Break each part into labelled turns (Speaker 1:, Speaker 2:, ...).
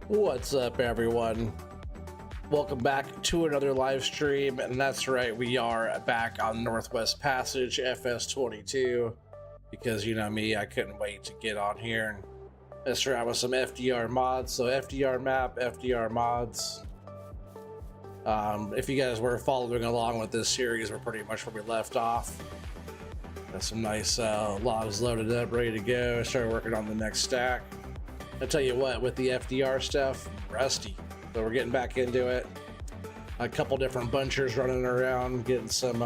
Speaker 1: What's up, everyone? Welcome back to another live stream, and that's right, we are back on Northwest Passage FS22 because you know me, I couldn't wait to get on here and mess around with some FDR mods. So FDR map, FDR mods. If you guys were following along with this series, we're pretty much where we left off. Got some nice logs loaded up, ready to go. Started working on the next stack. I tell you what, with the FDR stuff, rusty. So we're getting back into it. A couple different bunchers running around, getting some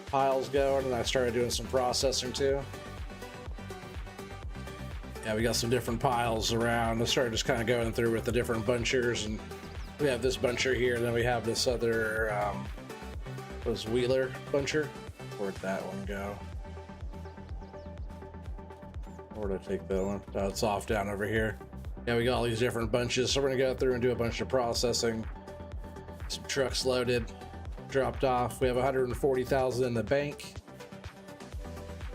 Speaker 1: piles going, and I started doing some processing too. Yeah, we got some different piles around. I started just kind of going through with the different bunchers, and we have this buncher here, and then we have this other was Wheeler buncher. Where'd that one go? Where did I take that one? Oh, it's off down over here. Yeah, we got all these different bunches, so we're gonna go through and do a bunch of processing. Some trucks loaded, dropped off. We have 140,000 in the bank.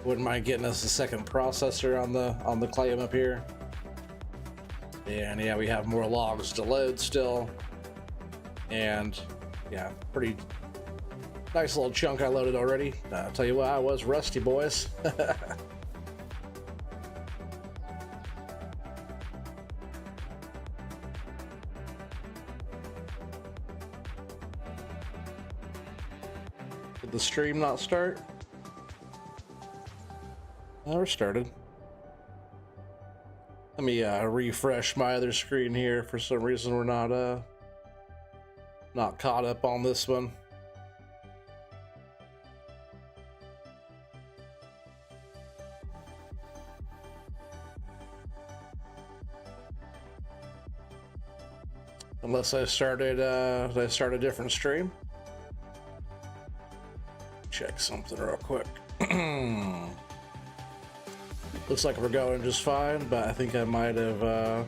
Speaker 1: Wouldn't mind getting us a second processor on the claim up here. And yeah, we have more logs to load still. And yeah, pretty nice little chunk I loaded already. I'll tell you what, I was rusty, boys. Did the stream not start? Oh, we're started. Let me refresh my other screen here. For some reason, we're not caught up on this one. Unless I started, did I start a different stream? Check something real quick. Looks like we're going just fine, but I think I might have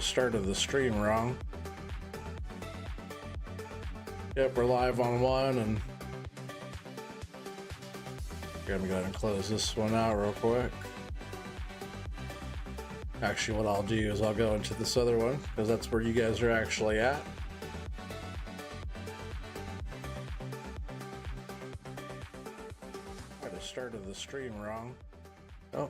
Speaker 1: started the stream wrong. Yep, we're live on one, and we're gonna go ahead and close this one out real quick. Actually, what I'll do is I'll go into this other one, because that's where you guys are actually at. Started the stream wrong. Oh.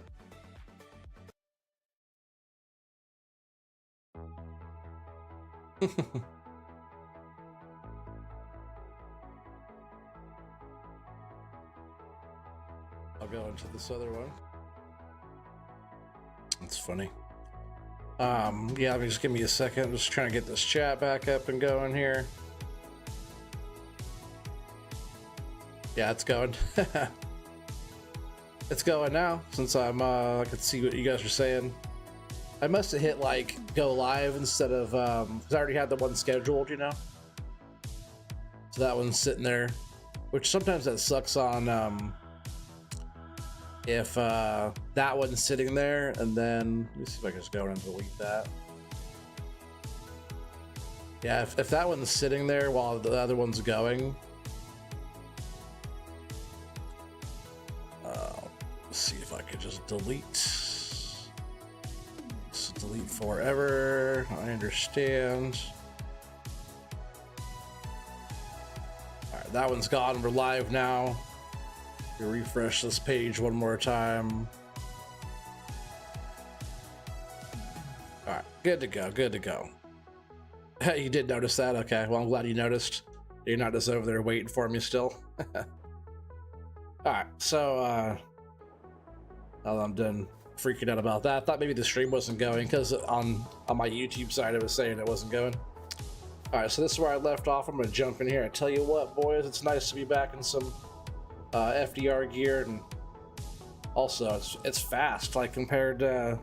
Speaker 1: I'll go into this other one. It's funny. Yeah, just give me a second. I'm just trying to get this chat back up and going here. Yeah, it's going. It's going now, since I can see what you guys are saying. I must have hit like go live instead of because I already had the one scheduled, you know. So that one's sitting there, which sometimes that sucks on if that one's sitting there, and then let me see if I can just go in and delete that. Yeah, if that one's sitting there while the other one's going. Let's see if I could just delete. Just delete forever. I understand. Alright, that one's gone. We're live now. We refresh this page one more time. Alright, good to go, good to go. You did notice that? Okay, well, I'm glad you noticed. You're not just over there waiting for me still. Alright, so now that I'm done freaking out about that, I thought maybe the stream wasn't going because on my YouTube side it was saying it wasn't going. Alright, so this is where I left off. I'm gonna jump in here. I tell you what, boys, it's nice to be back in some FDR gear, and also it's fast, like compared to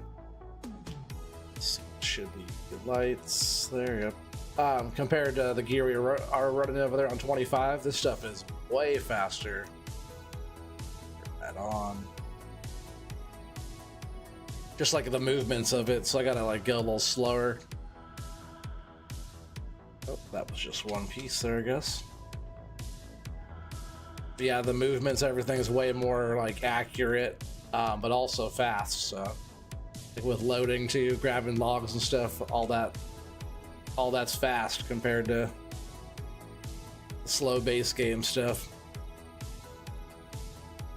Speaker 1: should be good lights there. Yep. Compared to the gear we are running over there on 25, this stuff is way faster. Turn that on. Just like the movements of it, so I gotta like go a little slower. Oh, that was just one piece there, I guess. But yeah, the movements, everything's way more like accurate, but also fast, so with loading too, grabbing logs and stuff, all that's fast compared to the slow base game stuff.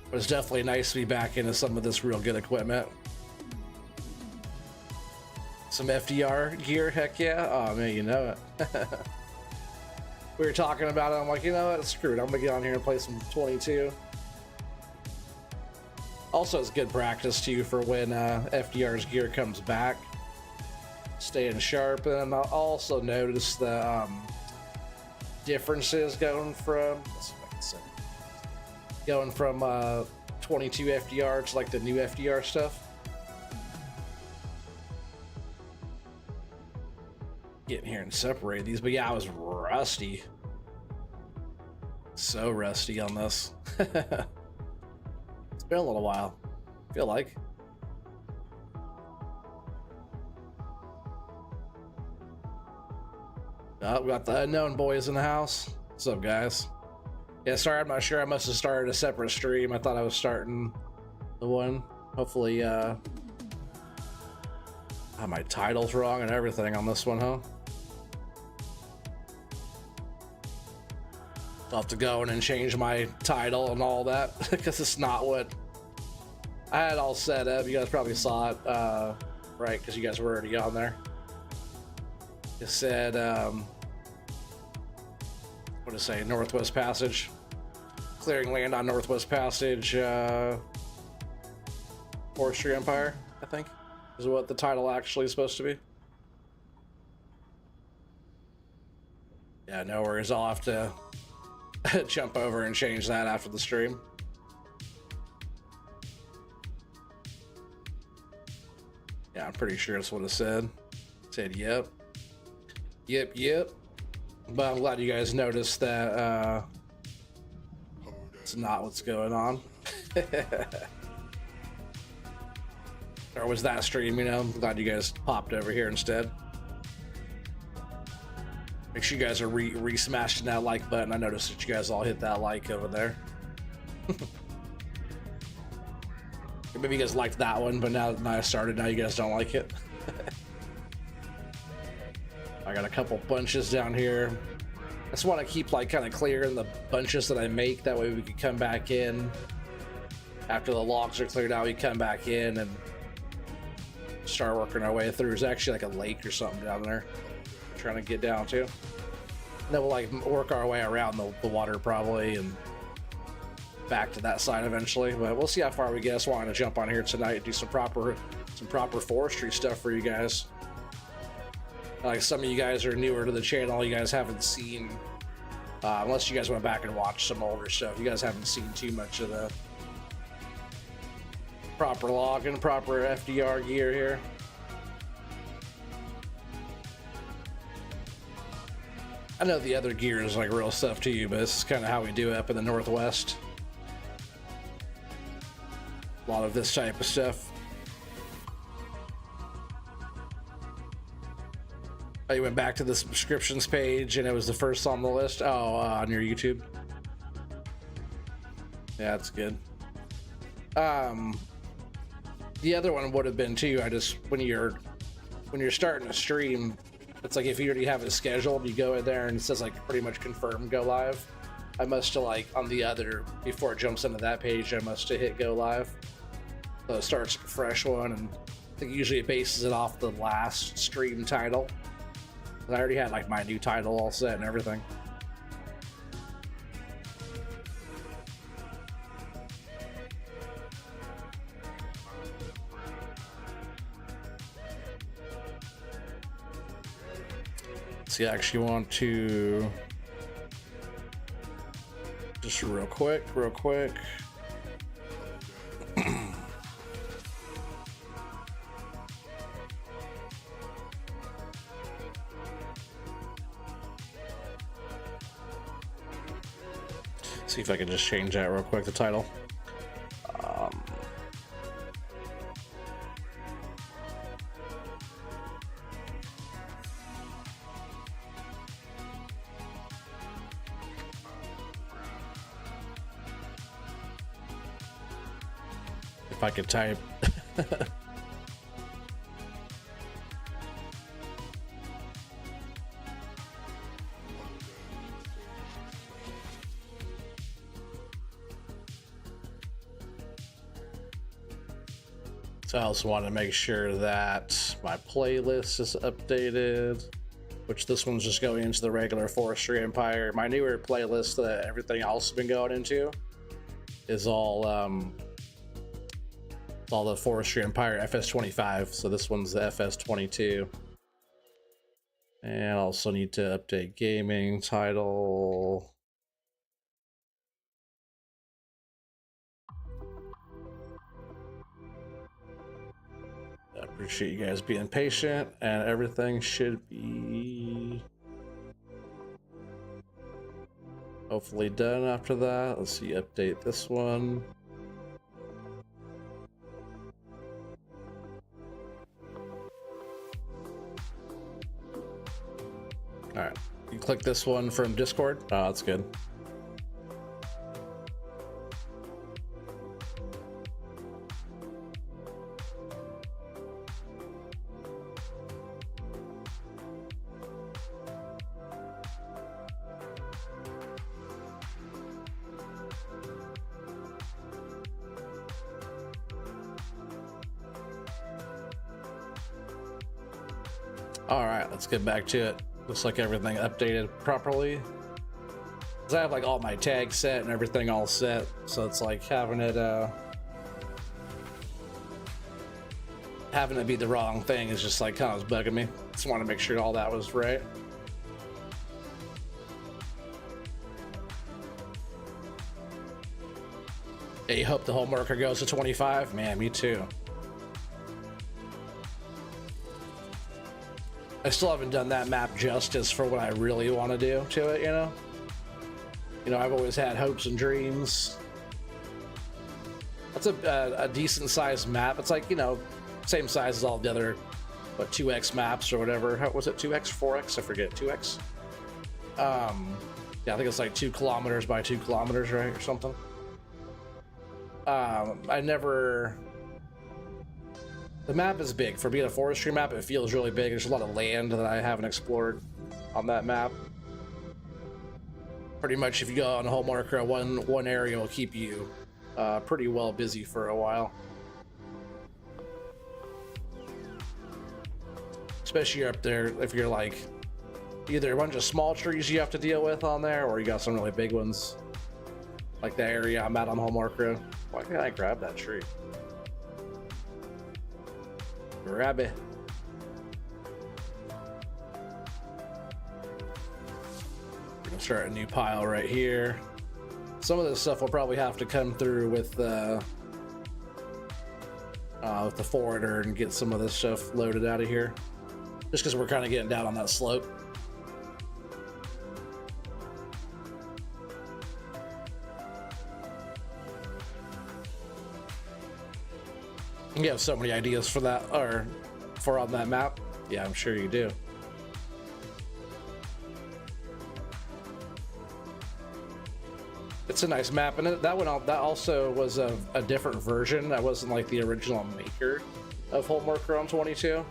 Speaker 1: But it's definitely nice to be back into some of this real good equipment. Some FDR gear, heck yeah. Oh man, you know it. We were talking about it, I'm like, you know what, screw it, I'm gonna get on here and play some 22. Also, it's good practice too for when FDR's gear comes back, staying sharp. And I'll also notice the differences going from, let's see if I can say, going from 22 FDR to like the new FDR stuff. Get in here and separate these, but yeah, I was rusty, so rusty on this. It's been a little while, I feel like. Oh, we got the unknown boys in the house. What's up, guys? Yeah, sorry, I'm not sure. I must have started a separate stream. I thought I was starting the one. Hopefully, my title's wrong and everything on this one, huh? I'll have to go in and change my title and all that because it's not what I had all set up. You guys probably saw it, right? Because you guys were already on there. It said, what did it say? Northwest Passage. Clearing land on Northwest Passage, Forestry Empire, I think, is what the title actually is supposed to be. Yeah, no worries. I'll have to jump over and change that after the stream. Yeah, I'm pretty sure that's what it said. It said, yep. Yep. But I'm glad you guys noticed that it's not what's going on. Or was that stream, you know? I'm glad you guys popped over here instead. Make sure you guys are re-smashing that like button. I noticed that you guys all hit that like over there. Maybe you guys liked that one, but now I started, now you guys don't like it. I got a couple bunches down here. I just want to keep like kind of clearing the bunches that I make. That way we can come back in after the logs are cleared out. We come back in and start working our way through. There's actually like a lake or something down there I'm trying to get down to. And then we'll like work our way around the water probably and back to that side eventually. But we'll see how far we get. I just wanted to jump on here tonight and do some proper forestry stuff for you guys. Like some of you guys are newer to the channel, you guys haven't seen, unless you guys went back and watched some older stuff, you guys haven't seen too much of the proper logging, proper FDR gear here. I know the other gear is like real stuff too, but this is kind of how we do it up in the Northwest. A lot of this type of stuff. Oh, you went back to the subscriptions page and it was the first on the list? Oh, on your YouTube? Yeah, that's good. The other one would have been too, when you're starting a stream, it's like if you already have it scheduled, you go in there and it says like pretty much confirm go live. I must have like on the other, before it jumps into that page, I must have hit go live. So it starts a fresh one, and I think usually it bases it off the last stream title. I already had like my new title all set and everything. So you actually want to just real quick. See if I can just change that real quick, the title. If I could type. So I also want to make sure that my playlist is updated, which this one's just going into the regular Forestry Empire. My newer playlist that everything else has been going into is all the Forestry Empire FS25. So this one's the FS22. And I also need to update gaming title. I appreciate you guys being patient, and everything should be hopefully done after that. Let's see, update this one. All right, you click this one from Discord. Oh, that's good. All right, let's get back to it. Looks like everything updated properly. Cause I have like all my tags set and everything all set, so it's like having it be the wrong thing is just like kind of bugging me. Just want to make sure all that was right. Yeah, you hope the whole marker goes to 25? Man, me too. I still haven't done that map justice for what I really want to do to it, you know? You know, I've always had hopes and dreams. That's a decent sized map. It's like, you know, same size as all the other, what, 2x maps or whatever. How was it, 2x, 4x? I forget, 2x? Yeah, I think it's like 2 kilometers by 2 kilometers, right, or something. The map is big. For being a forestry map, it feels really big. There's a lot of land that I haven't explored on that map. Pretty much if you go on a whole marker, one area will keep you pretty well busy for a while. Especially up there, if you're like either a bunch of small trees you have to deal with on there, or you got some really big ones. Like the area I'm at on home marker. Why can't I grab that tree? Grab it. We're gonna start a new pile right here. Some of this stuff will probably have to come through with the forwarder and get some of this stuff loaded out of here. Just because we're kind of getting down on that slope. You have so many ideas for that, or for on that map. Yeah, I'm sure you do. It's a nice map, and that also was a different version. That wasn't like the original maker of Whole Marker on 22.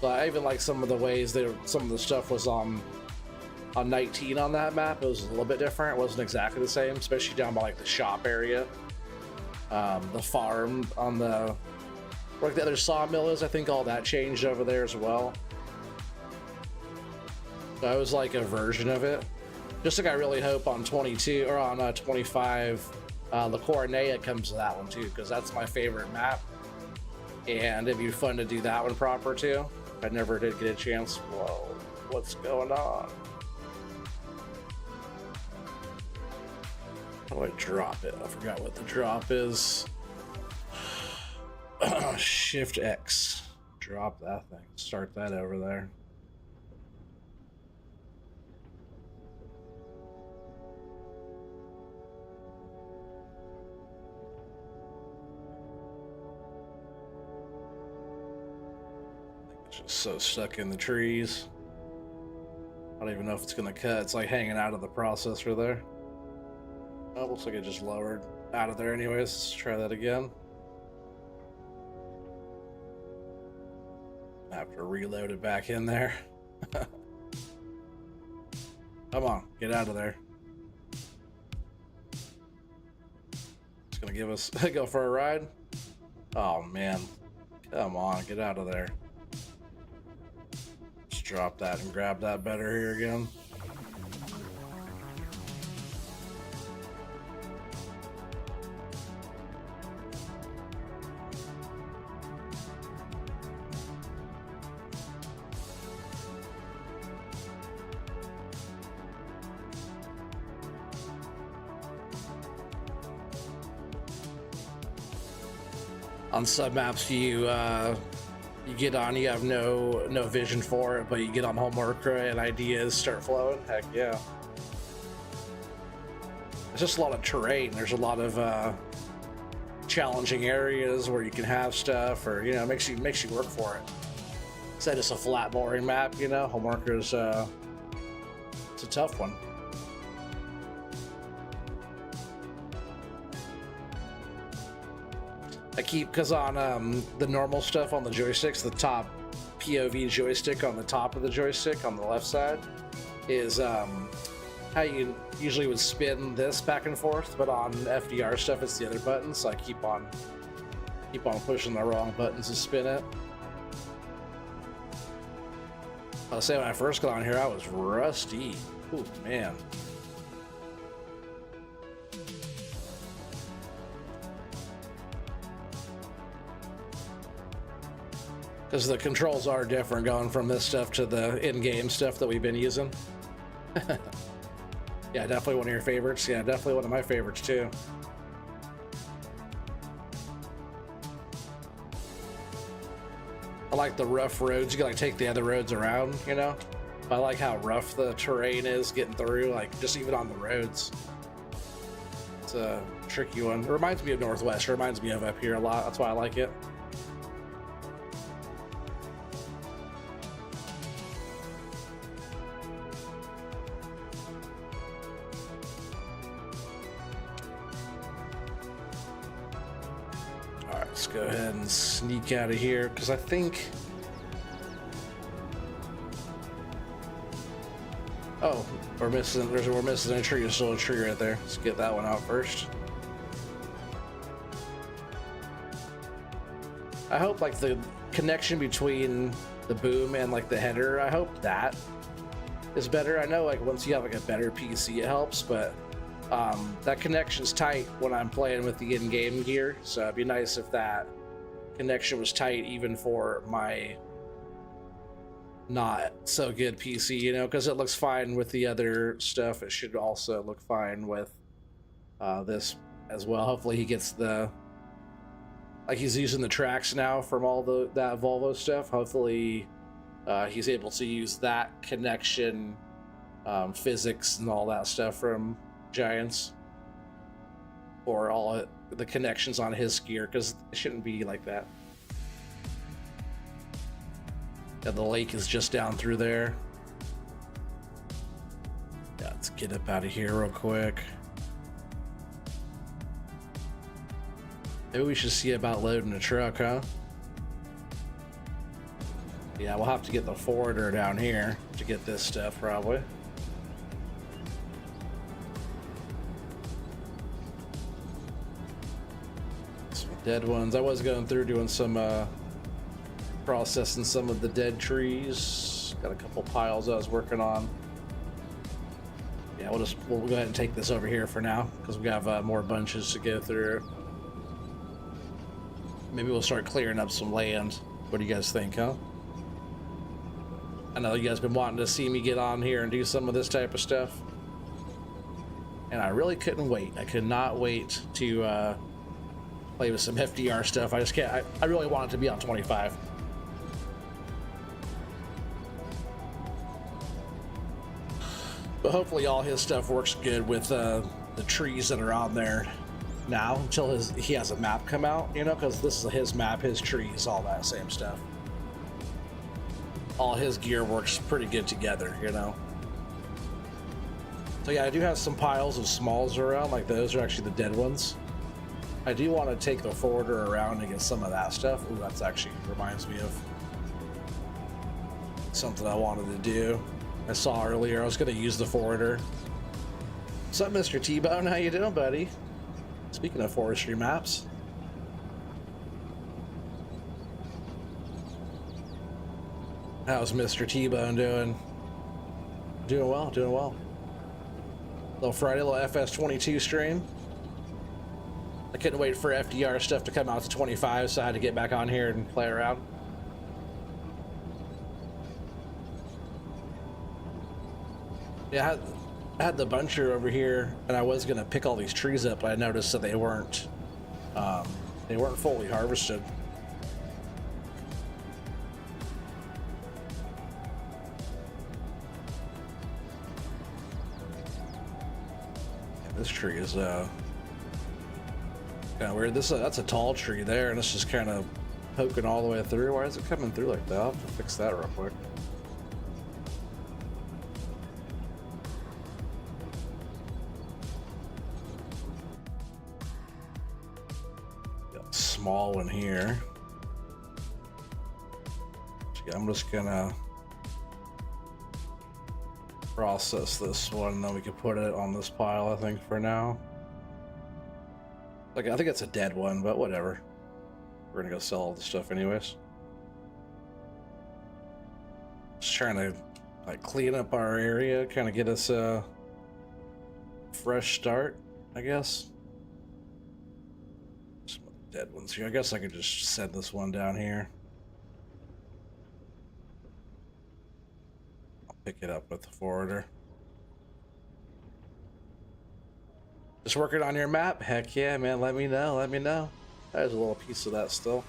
Speaker 1: But I even like some of the ways some of the stuff was on 19 on that map. It was a little bit different. It wasn't exactly the same, especially down by like the shop area. The farm on where the other sawmill is, I think all that changed over there as well. That was like a version of it. Just like I really hope on 22 or on 25, La Coronea comes to that one too, because that's my favorite map, and it'd be fun to do that one proper too. I never did get a chance. Whoa, what's going on? How do I drop it? I forgot what the drop is. Shift X. Drop that thing. Start that over there. It's just so stuck in the trees. I don't even know if it's gonna cut. It's like hanging out of the processor there. Oh, looks like it just lowered out of there anyways. Let's try that again. I have to reload it back in there. Come on, get out of there. It's gonna give us go for a ride. Oh man, come on, get out of there. Just drop that and grab that better here again. On sub maps, you get on, you have no vision for it, but you get on homework and ideas start flowing. Heck yeah! There's just a lot of terrain. There's a lot of challenging areas where you can have stuff, or you know, makes you work for it. Instead of just a flat, boring map, you know, homework is it's a tough one. I keep, because on the normal stuff on the joysticks, the top POV joystick on the top of the joystick on the left side is how you usually would spin this back and forth, but on FDR stuff it's the other button, so I keep on pushing the wrong buttons to spin it. I'll say when I first got on here I was rusty. Oh man. Because the controls are different going from this stuff to the in-game stuff that we've been using. Yeah, definitely one of your favorites. Yeah, definitely one of my favorites too. I like the rough roads. You can like take the other roads around, you know? I like how rough the terrain is getting through, like just even on the roads. It's a tricky one. It reminds me of Northwest. It reminds me of up here a lot. That's why I like it. Let's go ahead and sneak out of here, because I think... Oh, we're missing a tree. There's still a tree right there. Let's get that one out first. I hope like the connection between the boom and like the header, I hope that is better. I know like once you have like a better PC it helps, but that connection's tight when I'm playing with the in-game gear, so it'd be nice if that connection was tight even for my not so good PC, you know, because it looks fine with the other stuff. It should also look fine with this as well. Hopefully he gets the, like he's using the tracks now from all that Volvo stuff. Hopefully he's able to use that connection, physics and all that stuff from Giants for all the connections on his gear, because it shouldn't be like that. Yeah, the lake is just down through there. Yeah, let's get up out of here real quick. Maybe we should see about loading a truck, huh? Yeah, we'll have to get the forwarder down here to get this stuff probably. Dead ones. I was going through doing some processing some of the dead trees. Got a couple piles I was working on. Yeah, we'll go ahead and take this over here for now, because we have more bunches to go through. Maybe we'll start clearing up some land. What do you guys think, huh? I know you guys been wanting to see me get on here and do some of this type of stuff, and I really couldn't wait. I could not wait to play with some FDR stuff. I just can't. I really want it to be on 25. But hopefully all his stuff works good with the trees that are on there now until he has a map come out, you know, because this is his map, his trees, all that same stuff. All his gear works pretty good together, you know. So yeah, I do have some piles of smalls around, like those are actually the dead ones. I do want to take the forwarder around and get some of that stuff. Ooh, that's actually reminds me of something I wanted to do. I saw earlier I was going to use the forwarder. What's up, Mr. T-Bone? How you doing, buddy? Speaking of forestry maps. How's Mr. T-Bone doing? Doing well, doing well. Little Friday, little FS22 stream. I couldn't wait for FDR stuff to come out to 25, so I had to get back on here and play around. Yeah, I had the buncher over here, and I was gonna pick all these trees up, but I noticed that they weren't fully harvested. Yeah, this tree is kind of weird. That's a tall tree there, and it's just kind of poking all the way through. Why is it coming through like that? I'll have to fix that real quick. Small one here. I'm just gonna process this one, and then we can put it on this pile, I think, for now. Like, I think it's a dead one, but whatever. We're gonna go sell all the stuff anyways. Just trying to like clean up our area, kind of get us a fresh start, I guess. Dead ones here. I guess I could just send this one down here. I'll pick it up with the forwarder. Just working on your map? Heck yeah, man. Let me know. Let me know. There's a little piece of that still.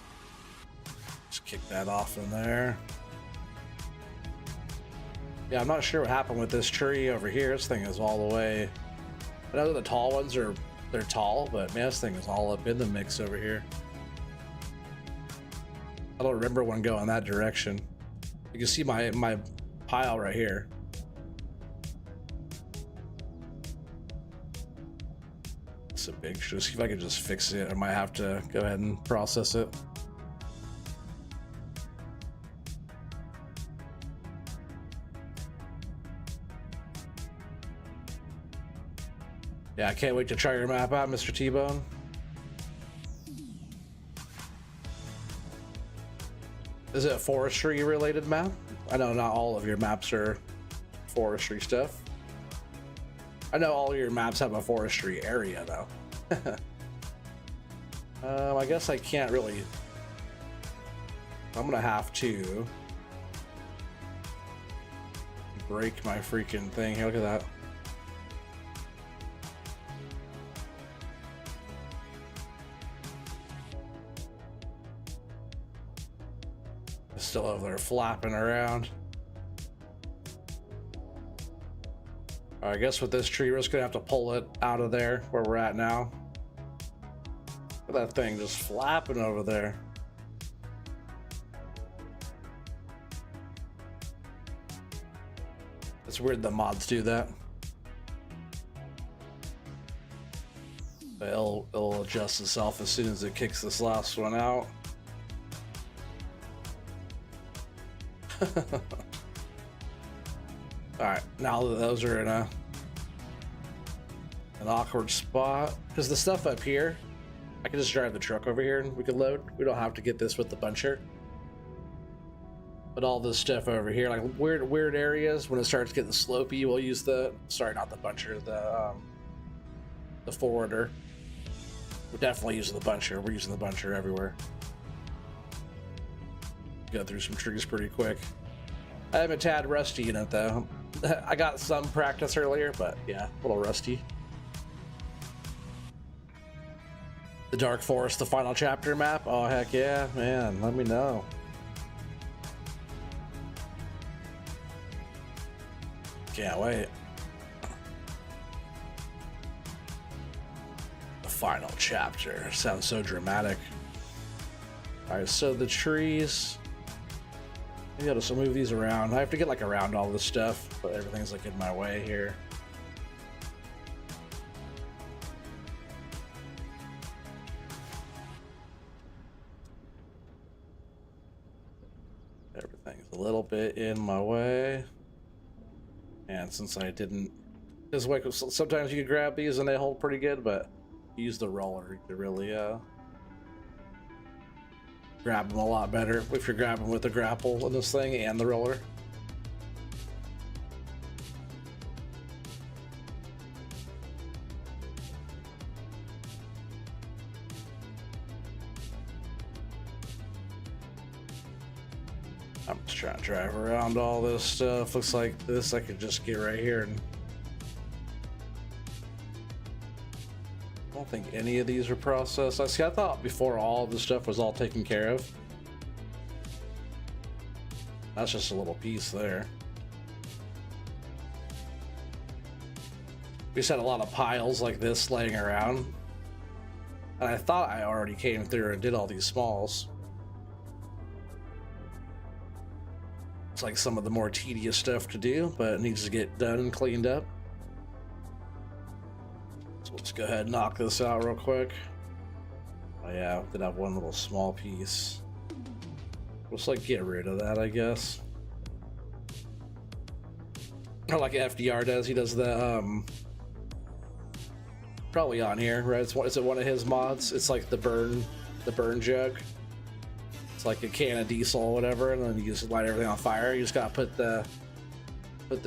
Speaker 1: Just kick that off in there. Yeah, I'm not sure what happened with this tree over here. This thing is all the way. I know the tall ones are. They're tall, but man, this thing is all up in the mix over here. I don't remember one going that direction. You can see my pile right here. It's a big. Should see if I can just fix it. I might have to go ahead and process it. Yeah, I can't wait to try your map out, Mr. T-Bone. Is it a forestry related map? I know not all of your maps are forestry stuff. I know all your maps have a forestry area though. I guess I can't really. I'm gonna have to break my freaking thing here. Look at that. Still over there flapping around. I guess with this tree, we're just gonna have to pull it out of there where we're at now. Look at that thing just flapping over there. It's weird the mods do that. It'll adjust itself as soon as it kicks this last one out. Alright, now that those are in an awkward spot, because the stuff up here, I can just drive the truck over here and we can load. We don't have to get this with the buncher. But all this stuff over here, like weird areas, when it starts getting slopey, we'll use the, sorry, not the buncher, the forwarder. We're definitely using the buncher. We're using the buncher everywhere. Go through some trees pretty quick. I am a tad rusty in it though. I got some practice earlier, but yeah, a little rusty. The Dark Forest, the final chapter map? Oh heck yeah, man, let me know. Can't wait. The final chapter. Sounds so dramatic. Alright, so the trees. I gotta move these around. I have to get like around all this stuff, but everything's like in my way here. Everything's a little bit in my way. And since I didn't, this way, sometimes you can grab these and they hold pretty good, but use the roller to really grab them a lot better if you're grabbing with the grapple in this thing and the roller. I'm just trying to drive around all this stuff. Looks like this I could just get right here, and I don't think any of these are processed. I thought before all of this stuff was all taken care of. That's just a little piece there. We just had a lot of piles like this laying around, and I thought I already came through and did all these smalls. It's like some of the more tedious stuff to do, but it needs to get done and cleaned up. So let's go ahead and knock this out real quick. Oh yeah, did have one little small piece. Let's like get rid of that, I guess. Or like FDR does, he does the probably on here, right? Is it one of his mods? It's like the burn jug. It's like a can of diesel or whatever, and then you just light everything on fire. You just gotta put the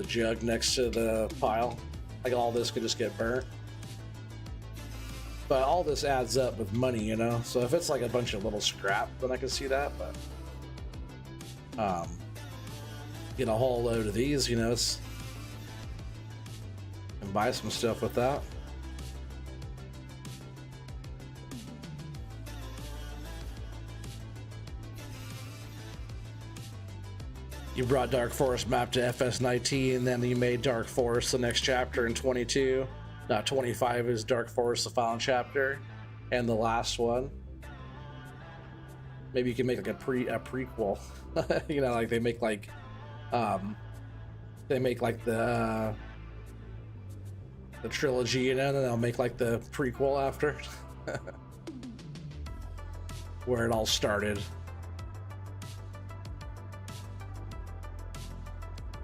Speaker 1: jug next to the pile. Like all this could just get burnt. But all this adds up with money, you know? So if it's like a bunch of little scrap, then I can see that, but get a whole load of these, you know, and buy some stuff with that. You brought Dark Forest map to FS19, and then you made Dark Forest the next chapter in 22. 25 is Dark Forest the final chapter, and the last one. Maybe you can make like a prequel. You know, like they make like the trilogy, you know, and then they'll make like the prequel after, where it all started.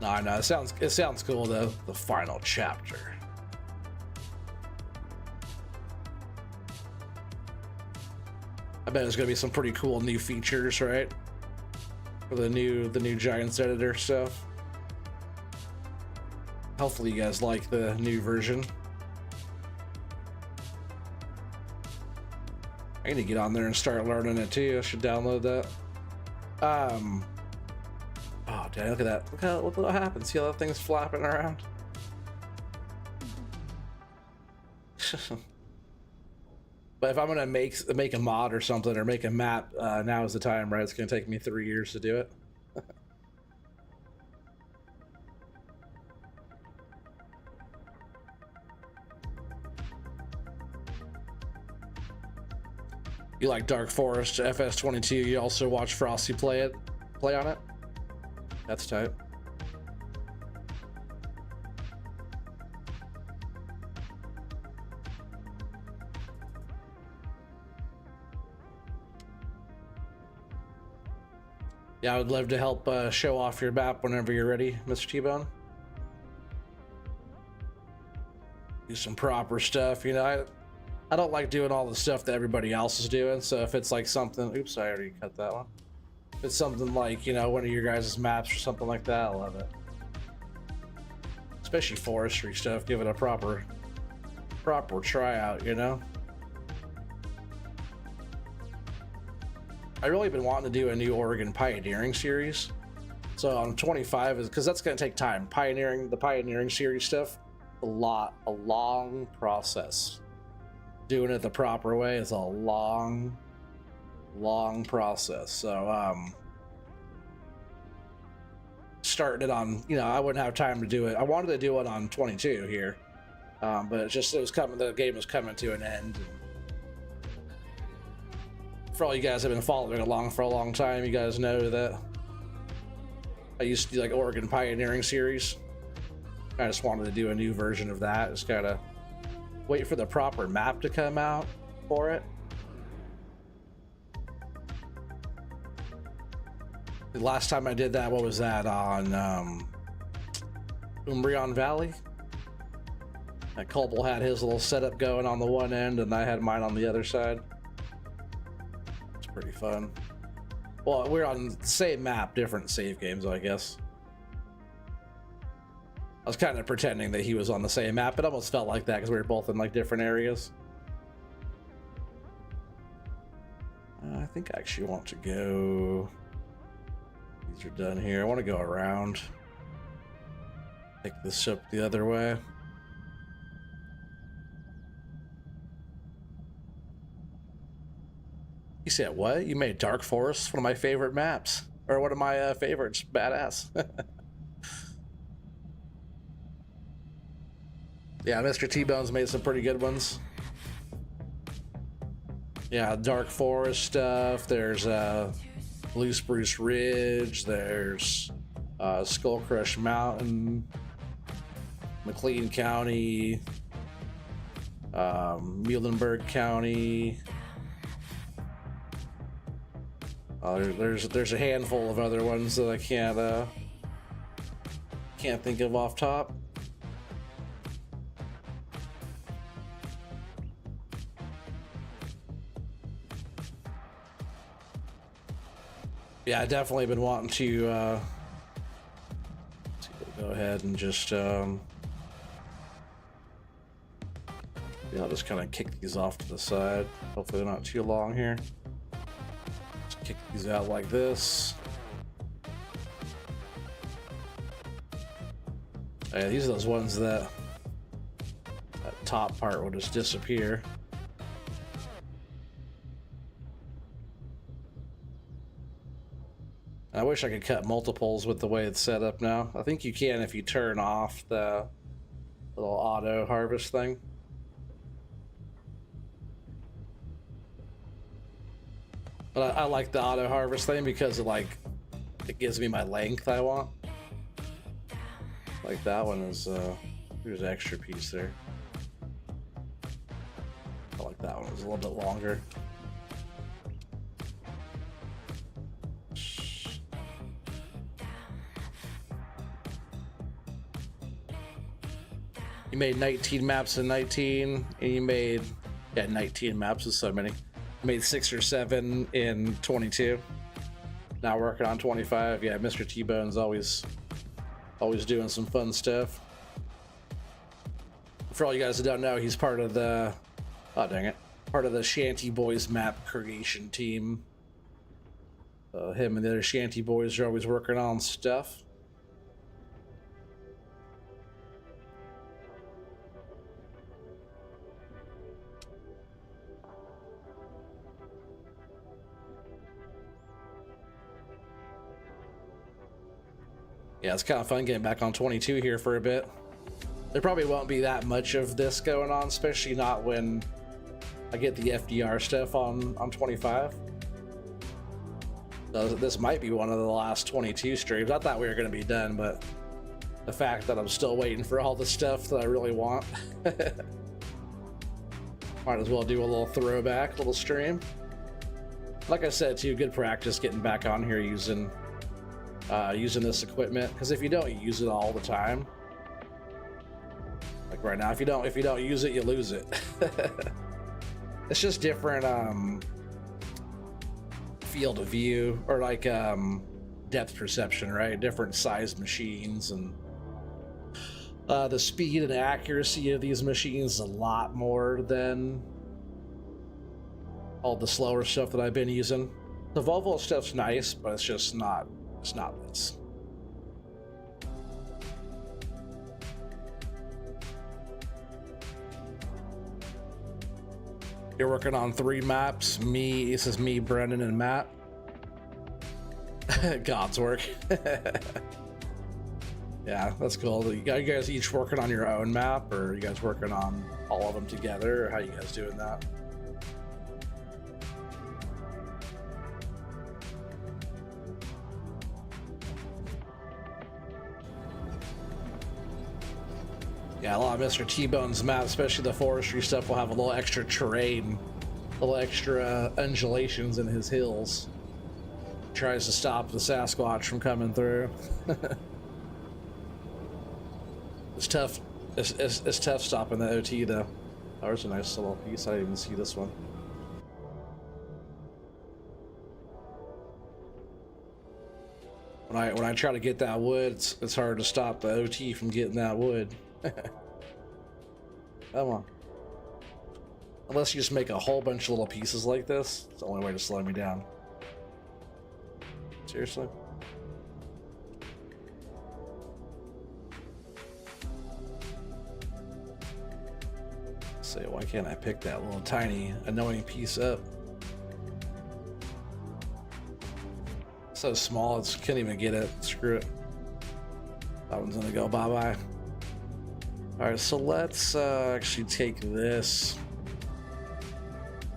Speaker 1: No, I know it sounds cool though. The final chapter. I bet there's gonna be some pretty cool new features, right? For the new Giants editor stuff. Hopefully you guys like the new version. I need to get on there and start learning it too. I should download that. Oh, damn, look at that. Look what happens. See how that thing's flapping around? But if I'm gonna make a mod or something, or make a map, now is the time, right? It's gonna take me 3 years to do it. You like Dark Forest, FS22, you also watch Frosty play on it? That's tight. Yeah, I would love to help show off your map whenever you're ready, Mr. T-Bone. Do some proper stuff, you know. I don't like doing all the stuff that everybody else is doing, so if it's like something, oops, I already cut that one. If it's something like, you know, one of your guys' maps or something like that, I love it. Especially forestry stuff, give it a proper tryout, you know. I really been wanting to do a new Oregon pioneering series. So on 25 is because that's going to take time. The pioneering series stuff, a long process. Doing it the proper way is a long process. So starting it on, you know, I wouldn't have time to do it. I wanted to do it on 22 here, but the game was coming to an end. For all you guys have been following along for a long time, you guys know that I used to do like Oregon pioneering series. I just wanted to do a new version of that. Just gotta wait for the proper map to come out for it. The last time I did that, what was that, on Umbreon Valley? That Colble had his little setup going on the one end and I had mine on the other side. It's pretty fun. Well, we're on the same map, different save games, I guess. I was kind of pretending that he was on the same map. It almost felt like that because we were both in like different areas. I think I actually want to go. These are done here. I want to go around. Pick this up the other way. You said what? You made Dark Forest one of my favorite maps, or one of my favorites. Badass. Yeah, Mr. T-Bone's made some pretty good ones. Yeah, Dark Forest stuff. There's Blue Spruce Ridge. There's Skull Crush Mountain, McLean County, Muhlenberg County. There's a handful of other ones that I can't think of off top. Yeah, I definitely been wanting to go ahead and just yeah, I'll just kind of kick these off to the side. Hopefully they're not too long here. Just kick these out like this. Yeah, these are those ones that top part will just disappear. I wish I could cut multiples with the way it's set up now. I think you can if you turn off the little auto harvest thing. But I like the auto harvest thing because it gives me my length I want. Like that one is there's an extra piece there. I like that one. It's a little bit longer. You made 19 maps in 19, and you made 19 maps with so many. You made 6 or 7 in 22. Now working on 25. Yeah, Mr. T-Bone's always doing some fun stuff. For all you guys that don't know, he's part of the part of the Shanty Boys map creation team. Him and the other Shanty Boys are always working on stuff. Yeah, it's kind of fun getting back on 22 here for a bit. There probably won't be that much of this going on, especially not when I get the FDR stuff on 25. So this might be one of the last 22 streams. I thought we were going to be done, but the fact that I'm still waiting for all the stuff that I really want. Might as well do a little throwback, little stream. Like I said too, good practice getting back on here using this equipment, because if you don't use it all the time, like right now, if you don't use it, you lose it. It's just different field of view, or like depth perception, right? Different sized machines, and the speed and accuracy of these machines is a lot more than all the slower stuff that I've been using. The Volvo stuff's nice, but it's just not. It's not this. You're working on 3 maps. This is me, Brendan, and Matt. God's work. Yeah, that's cool. You guys each working on your own map, or are you guys working on all of them together, or how you guys doing that? Yeah, a lot of Mr. T-Bone's maps, especially the forestry stuff, will have a little extra terrain, a little extra undulations in his hills. Tries to stop the Sasquatch from coming through. It's tough. It's tough stopping the OT though. Oh, there's a nice little piece. I didn't even see this one. When I try to get that wood, it's hard to stop the OT from getting that wood. Come on. Unless you just make a whole bunch of little pieces like this, it's the only way to slow me down. Seriously? Say, why can't I pick that little tiny annoying piece up? So small, it's can't even get it. Screw it. That one's gonna go bye-bye. All right, so let's actually take this.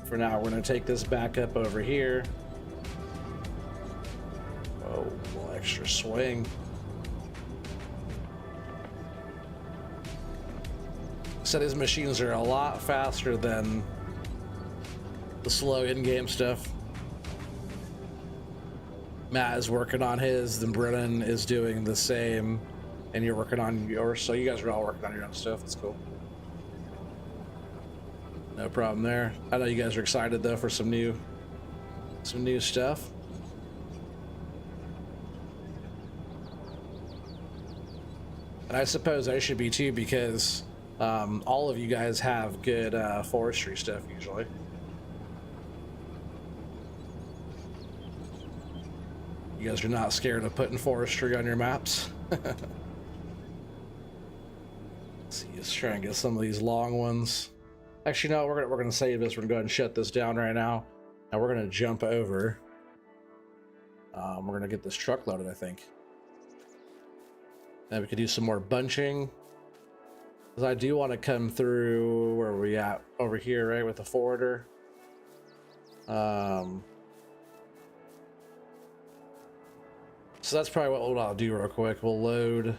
Speaker 1: For now, we're gonna take this back up over here. Oh, a little extra swing. So these machines are a lot faster than the slow in-game stuff. Matt is working on his, then Brennan is doing the same, and you're working on yours. So you guys are all working on your own stuff. That's cool. No problem there. I know you guys are excited though for some new stuff. And I suppose I should be too, because all of you guys have good forestry stuff usually. You guys are not scared of putting forestry on your maps. Let's see, let's try and get some of these long ones. Actually, no, we're gonna save this. We're gonna go ahead and shut this down right now, and we're gonna jump over. We're gonna get this truck loaded, I think. Then we could do some more bunching, because I do want to come through. Where are we at? Over here, right, with the forwarder. So that's probably what I'll do real quick. We'll load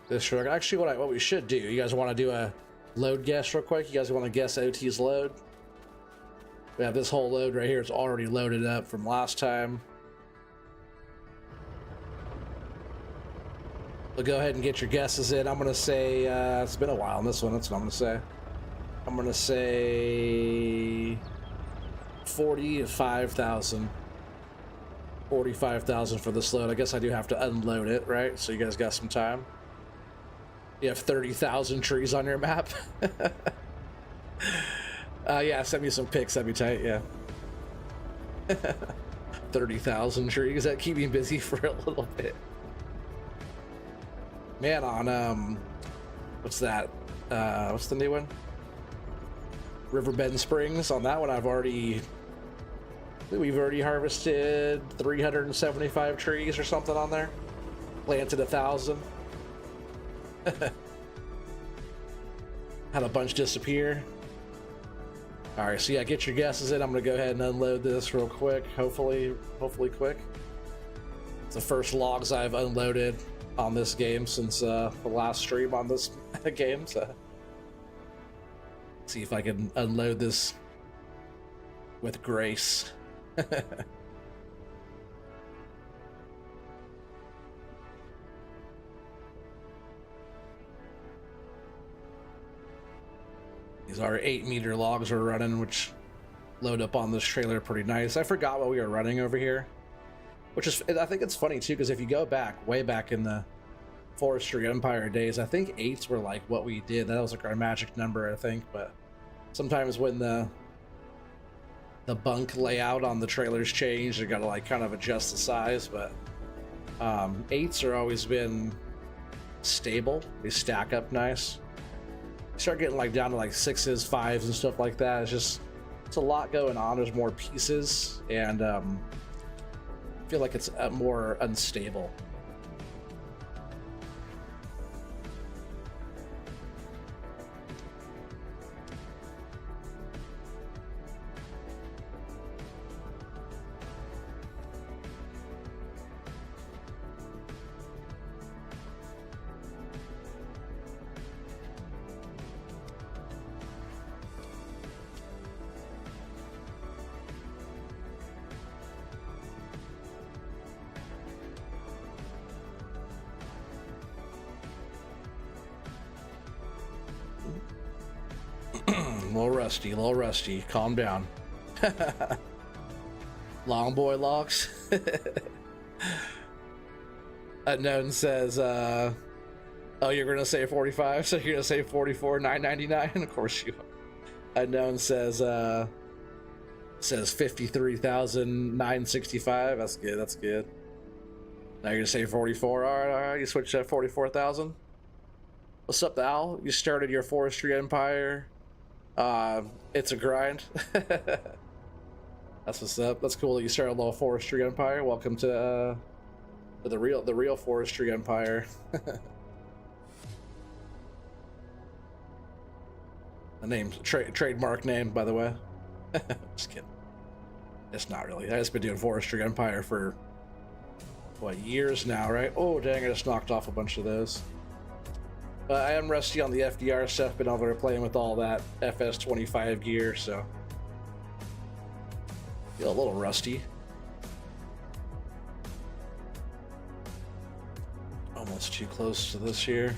Speaker 1: this truck. Actually, what we should do, you guys want to do a load guess real quick? You guys want to guess OT's load? We have this whole load right here. It's already loaded up from last time. So go ahead and get your guesses in. I'm going to say, it's been a while on this one. That's what I'm going to say. I'm going to say 45,000. 45,000 for this load. I guess I do have to unload it, right? So you guys got some time. You have 30,000 trees on your map. Yeah, send me some pics. That'd be tight. Yeah. 30,000 trees. That keep me busy for a little bit. Man, on what's that? What's the new one? Riverbend Springs. On that one, we've already harvested 375 trees or something on there. Planted 1,000. Had a bunch disappear. All right, so yeah, get your guesses in. I'm gonna go ahead and unload this real quick. Hopefully quick. It's the first logs I've unloaded on this game since the last stream on this game. So see if I can unload this with grace. These are 8-meter logs we're running, which load up on this trailer pretty nice. I forgot what we were running over here, which is, I think it's funny too, because if you go back, way back in the Forestry Empire days, I think 8s were like what we did. That was like our magic number, I think. But sometimes when the bunk layout on the trailers change, you gotta like kind of adjust the size. But 8s are always been stable. They stack up nice. You start getting like down to like 6s, 5s, and stuff like that. It's a lot going on. There's more pieces, and I feel like it's more unstable. A little rusty. Calm down. Long boy logs. Unknown says, oh, you're gonna say 45, so you're gonna say 44,999. Of course you are. Unknown says 53,965. That's good. That's good. Now you're gonna say 44. All right. You switch to 44,000. What's up, Al? You started your forestry empire. It's a grind. That's what's up. That's cool that you started a little forestry empire. Welcome to the real forestry empire. The name's trademark name, by the way. Just kidding. It's not really. I just been doing forestry empire for what, years now, right? Oh dang! I just knocked off a bunch of those. I am rusty on the FDR stuff. Been over playing with all that FS25 gear, so feel a little rusty. Almost too close to this here.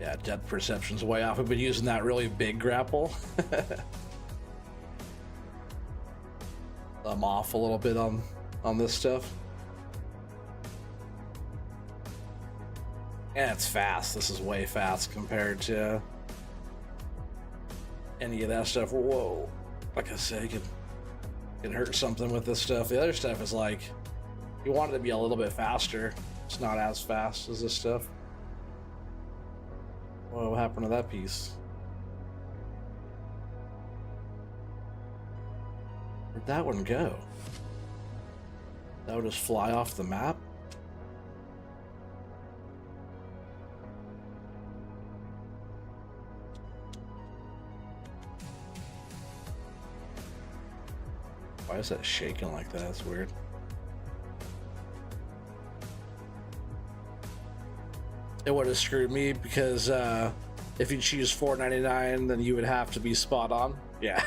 Speaker 1: Yeah, depth perception's way off. I've been using that really big grapple. I'm off a little bit on this stuff. And it's fast. This is way fast compared to any of that stuff. Whoa. Like I said, you can hurt something with this stuff. The other stuff is like, you want it to be a little bit faster. It's not as fast as this stuff. Whoa, what happened to that piece? Where'd that one go? That would just fly off the map? Why is that shaking like that? That's weird. It would have screwed me because if you choose 499, then you would have to be spot on. Yeah.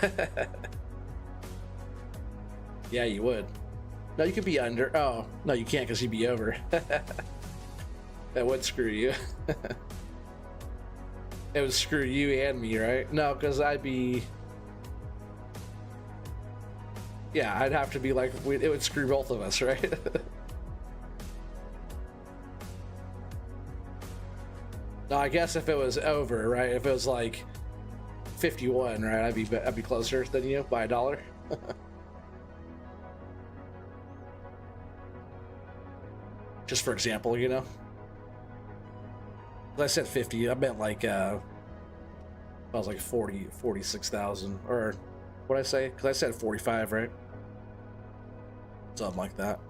Speaker 1: Yeah, you would. No, you could be under. Oh, no, you can't because you'd be over. That would screw you. It would screw you and me, right? No, because I'd be... Yeah, I'd have to be like... It would screw both of us, right? No, I guess if it was over, right? If it was like 51, right? I'd be closer than you by $1. Just for example, you know. I said 50. I meant like I was like 46,000, or what did I say? Because I said 45, right? Something like that.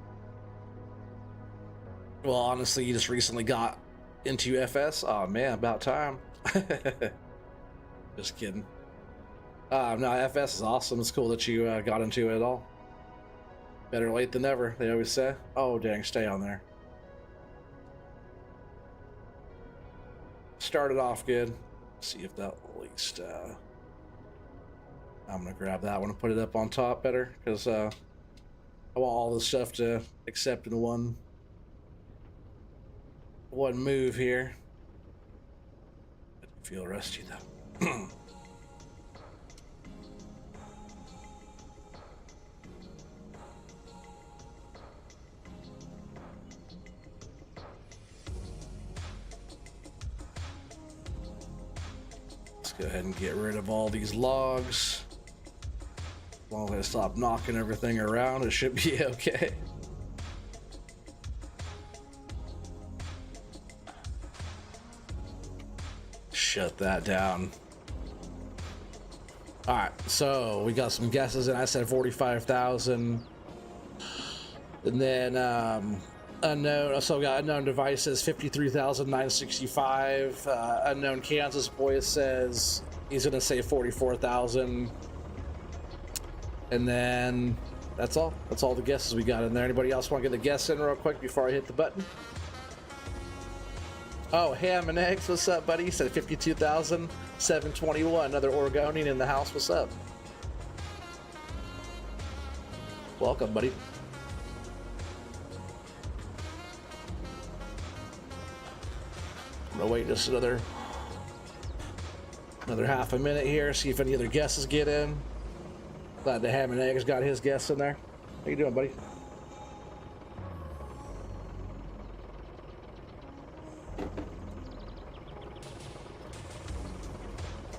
Speaker 1: Well, honestly, you just recently got into FS. Oh man, about time. Just kidding. No, FS is awesome. It's cool that you got into it at all. Better late than never, they always say. Oh dang, stay on there. Started off good. See if that at least I'm gonna grab that one and put it up on top better, because I want all this stuff to accept in one move here. I feel rusty though. Let's go ahead and get rid of all these logs. As long as I stop knocking everything around, it should be okay. Shut that down. All right, so we got some guesses, and I said 45,000, and then unknown. So we got unknown devices 53,965. Unknown Kansas boy says he's gonna say 44,000, and then that's all. That's all the guesses we got in there. Anybody else want to get a guess in real quick before I hit the button? Oh, Ham and Eggs, what's up, buddy? You said 52,000. 721, another Oregonian in the house. What's up? Welcome, buddy. I'm gonna wait just another half a minute here, see if any other guesses get in. Glad the Ham and Eggs got his guests in there. How you doing, buddy?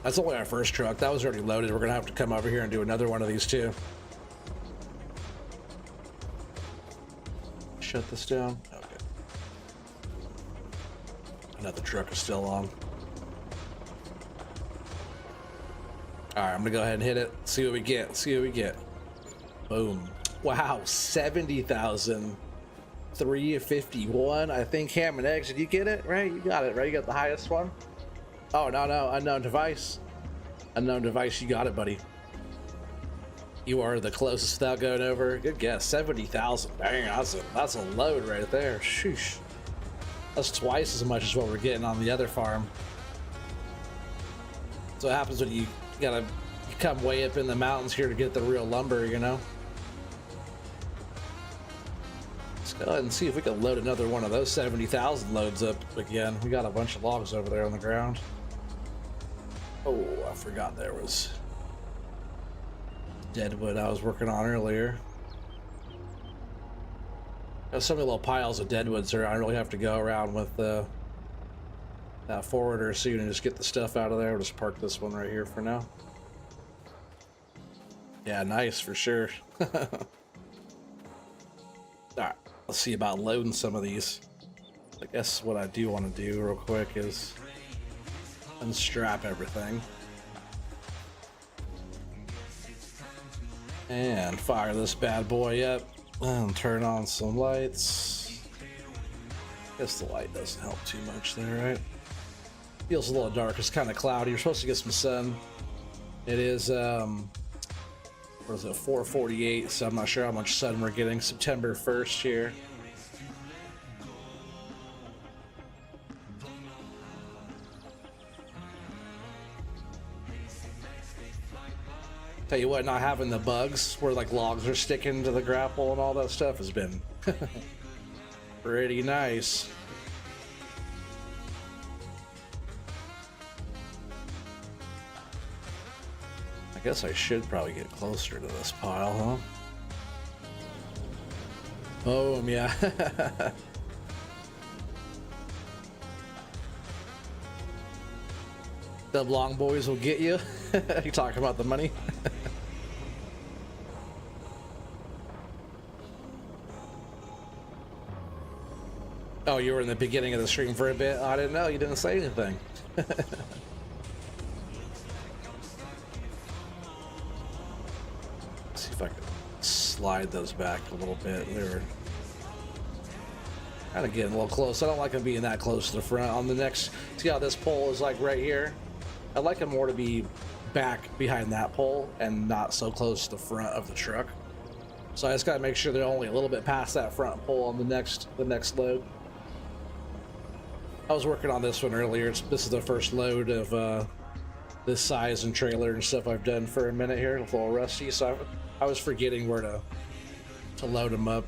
Speaker 1: That's only our first truck. That was already loaded. We're gonna have to come over here and do another one of these too. Shut this down. Okay. Another truck is still on. All right, I'm gonna go ahead and hit it. See what we get. See what we get. Boom. Wow, 70,351. I think Ham and Eggs. Did you get it right? You got it right. You got the highest one. Oh no, unknown device. Unknown device. You got it, buddy. You are the closest without going over. Good guess. 70,000. Dang, that's a load right there. Sheesh. That's twice as much as what we're getting on the other farm. So what happens when you come way up in the mountains here to get the real lumber, you know? Let's go ahead and see if we can load another one of those 70,000 loads up again. We got a bunch of logs over there on the ground. Oh, I forgot there was deadwood I was working on earlier. There's so many little piles of deadwoods there. I really have to go around with that forwarder soon and just get the stuff out of there. We'll just park this one right here for now. Yeah, nice for sure. All right, let's see about loading some of these. I guess what I do want to do real quick is unstrap everything and fire this bad boy up and turn on some lights. Guess the light doesn't help too much there, right? Feels a little dark. It's kind of cloudy. You're supposed to get some sun. It is what is it, 4:48, so I'm not sure how much sun we're getting. September 1st here. Tell you what, not having the bugs where like logs are sticking to the grapple and all that stuff has been pretty nice. I guess I should probably get closer to this pile, huh? Boom, yeah. The long boys will get you. You talking about the money? Oh, you were in the beginning of the stream for a bit? I didn't know. You didn't say anything. See if I can slide those back a little bit. They're kind of getting a little close. I don't like them being that close to the front. On the next, see how this pole is like right here? I'd like them more to be back behind that pole and not so close to the front of the truck. So I just gotta make sure they're only a little bit past that front pole on the next load. I was working on this one earlier. This is the first load of this size and trailer and stuff I've done for a minute here. It's a little rusty, so I was forgetting where to load them up.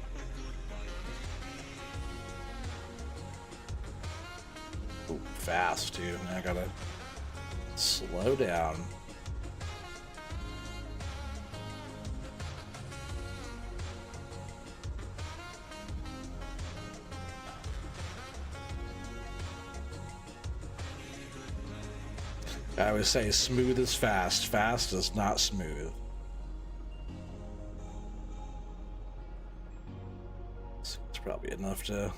Speaker 1: Ooh, fast too. I gotta slow down. I always say smooth is fast. Fast is not smooth. It's probably enough to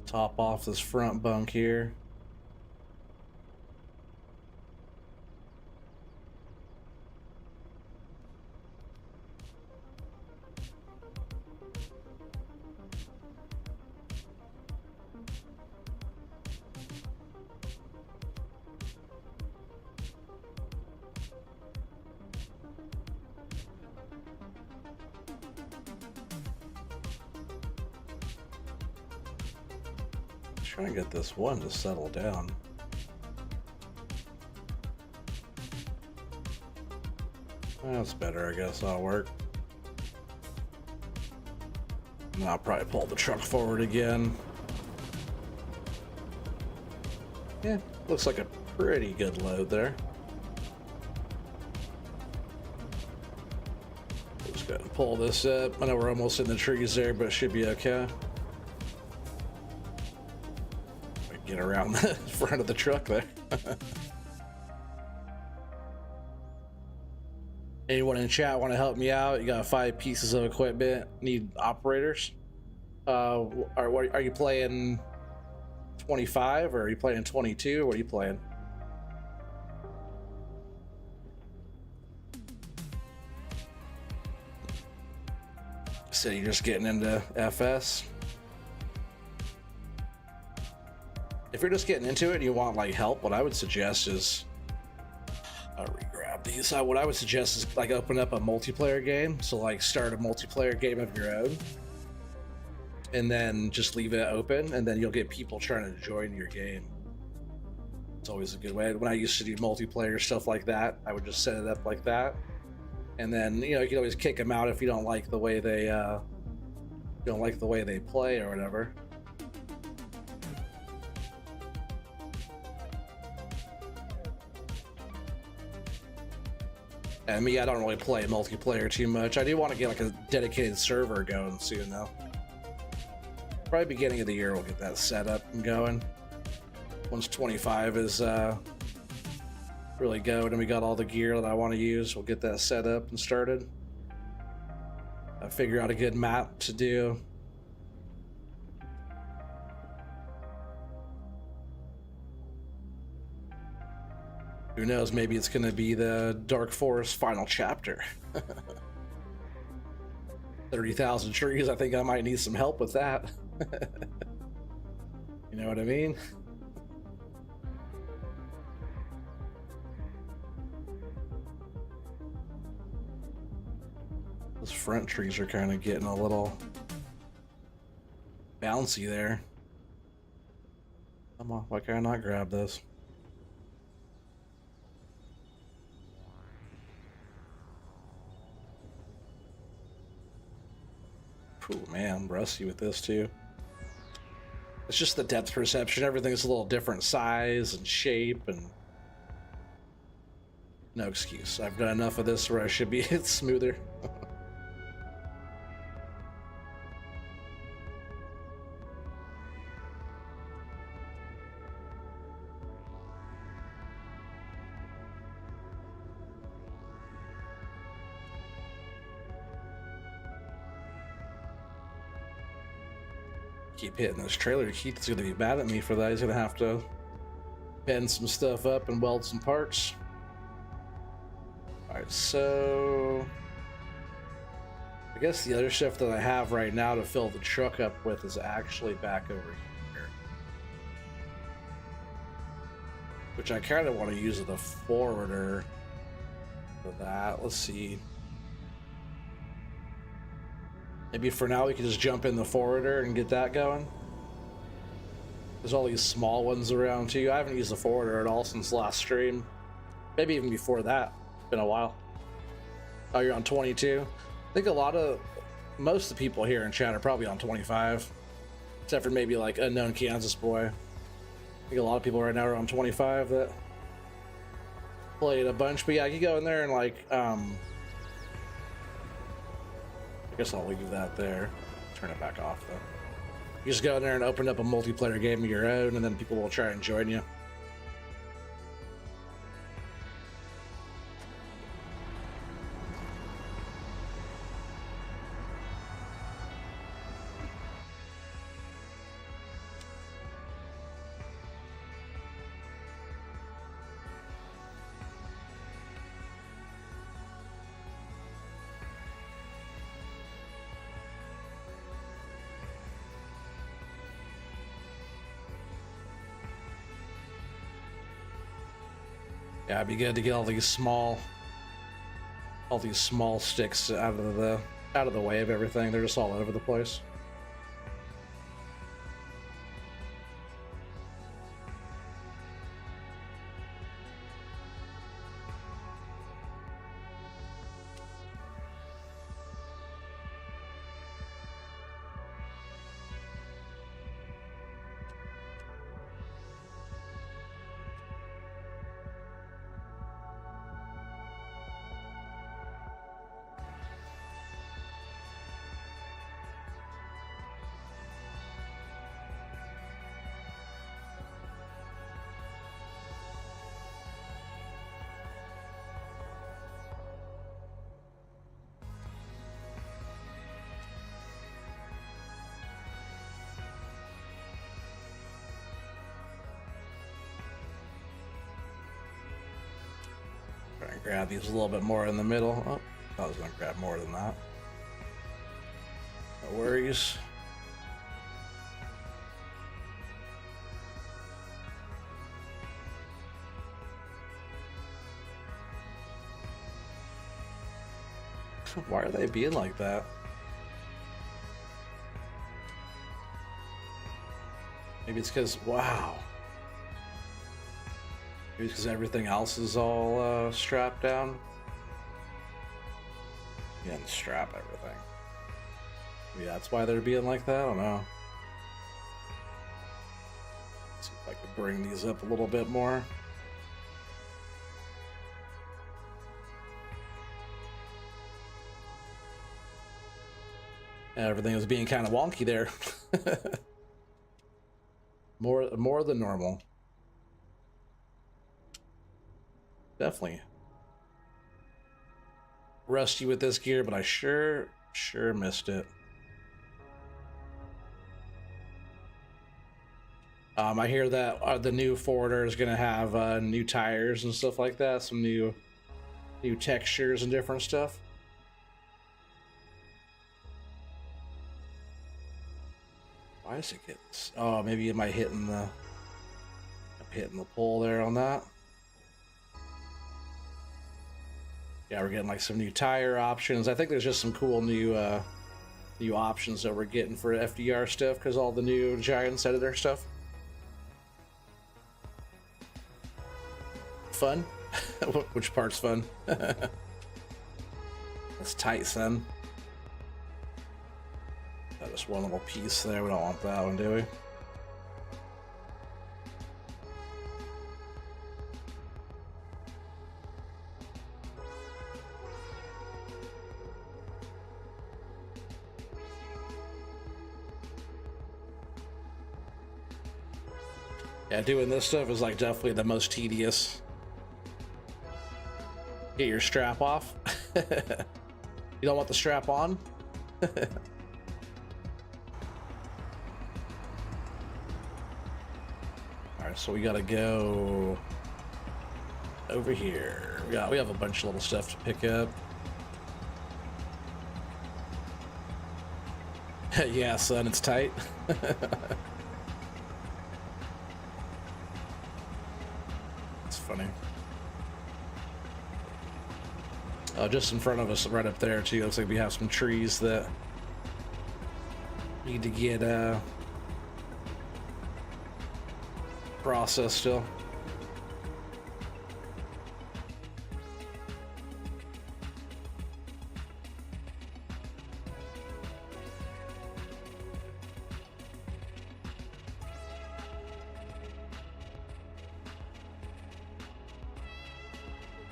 Speaker 1: top off this front bunk here. Trying to get this one to settle down. That's better, I guess. That'll work. And I'll probably pull the truck forward again. Yeah, looks like a pretty good load there. Just go ahead and pull this up. I know we're almost in the trees there, but it should be okay. Get around the front of the truck there. Anyone in chat want to help me out? You got 5 pieces of equipment. Need operators. Are you playing 25 or are you playing 22? What are you playing? So you're just getting into FS. If you're just getting into it and you want like help, what I would suggest is I'll re-grab these. What I would suggest is like open up a multiplayer game. So like start a multiplayer game of your own and then just leave it open, and then you'll get people trying to join your game. It's always a good way. When I used to do multiplayer stuff like that, I would just set it up like that, and then you can always kick them out if you don't like the way they play or whatever. And me, I don't really play multiplayer too much. I do want to get like a dedicated server going soon though. Probably beginning of the year we'll get that set up and going. Once 25 is really going and we got all the gear that I want to use, we'll get that set up and started. Figure out a good map to do. Who knows, maybe it's going to be the Dark Forest final chapter. 30,000 trees, I think I might need some help with that. You know what I mean? Those front trees are kind of getting a little bouncy there. Come on, why can I not grab this? Ooh, man, I'm rusty with this too. It's just the depth perception. Everything's a little different size and shape, and no excuse. I've done enough of this where I should be smoother. Keep hitting this trailer. Keith's gonna be mad at me for that. He's gonna have to bend some stuff up and weld some parts. Alright, so I guess the other stuff that I have right now to fill the truck up with is actually back over here, which I kind of want to use as a forwarder for that. Let's see. Maybe for now we can just jump in the forwarder and get that going. There's all these small ones around too. I haven't used the forwarder at all since last stream. Maybe even before that. It's been a while. Oh, you're on 22? I think most of the people here in chat are probably on 25. Except for maybe like Unknown Kansas Boy. I think a lot of people right now are on 25 that played a bunch. But yeah, you go in there and like, I guess I'll leave that there. Turn it back off though. You just go in there and open up a multiplayer game of your own, and then people will try and join you. Yeah, it'd be good to get all these small sticks out of the way of everything. They're just all over the place. grab these a little bit more in the middle. Oh, I was gonna grab more than that. No worries. Why are they being like that? Maybe it's because, wow. Maybe it's because everything else is all strapped down. You can strap everything. Maybe that's why they're being like that. I don't know. Let's see if I can bring these up a little bit more. Everything was being kind of wonky there. more than normal. Definitely rusty with this gear, but I sure missed it. I hear that the new Forester is gonna have new tires and stuff like that, some new textures and different stuff. Why is it getting? Oh, maybe am I hitting the pole there on that? Yeah, we're getting like some new tire options. I think there's just some cool new options that we're getting for FDR stuff because all the new Giants editor stuff. Fun? Which part's fun? That's tight, son. That is one little piece there. We don't want that one, do we? Yeah, doing this stuff is like definitely the most tedious. Get your strap off. You don't want the strap on? Alright, so we gotta go over here. We have a bunch of little stuff to pick up. Yeah, son, it's tight. It's funny. Just in front of us, right up there too, looks like we have some trees that need to get processed still.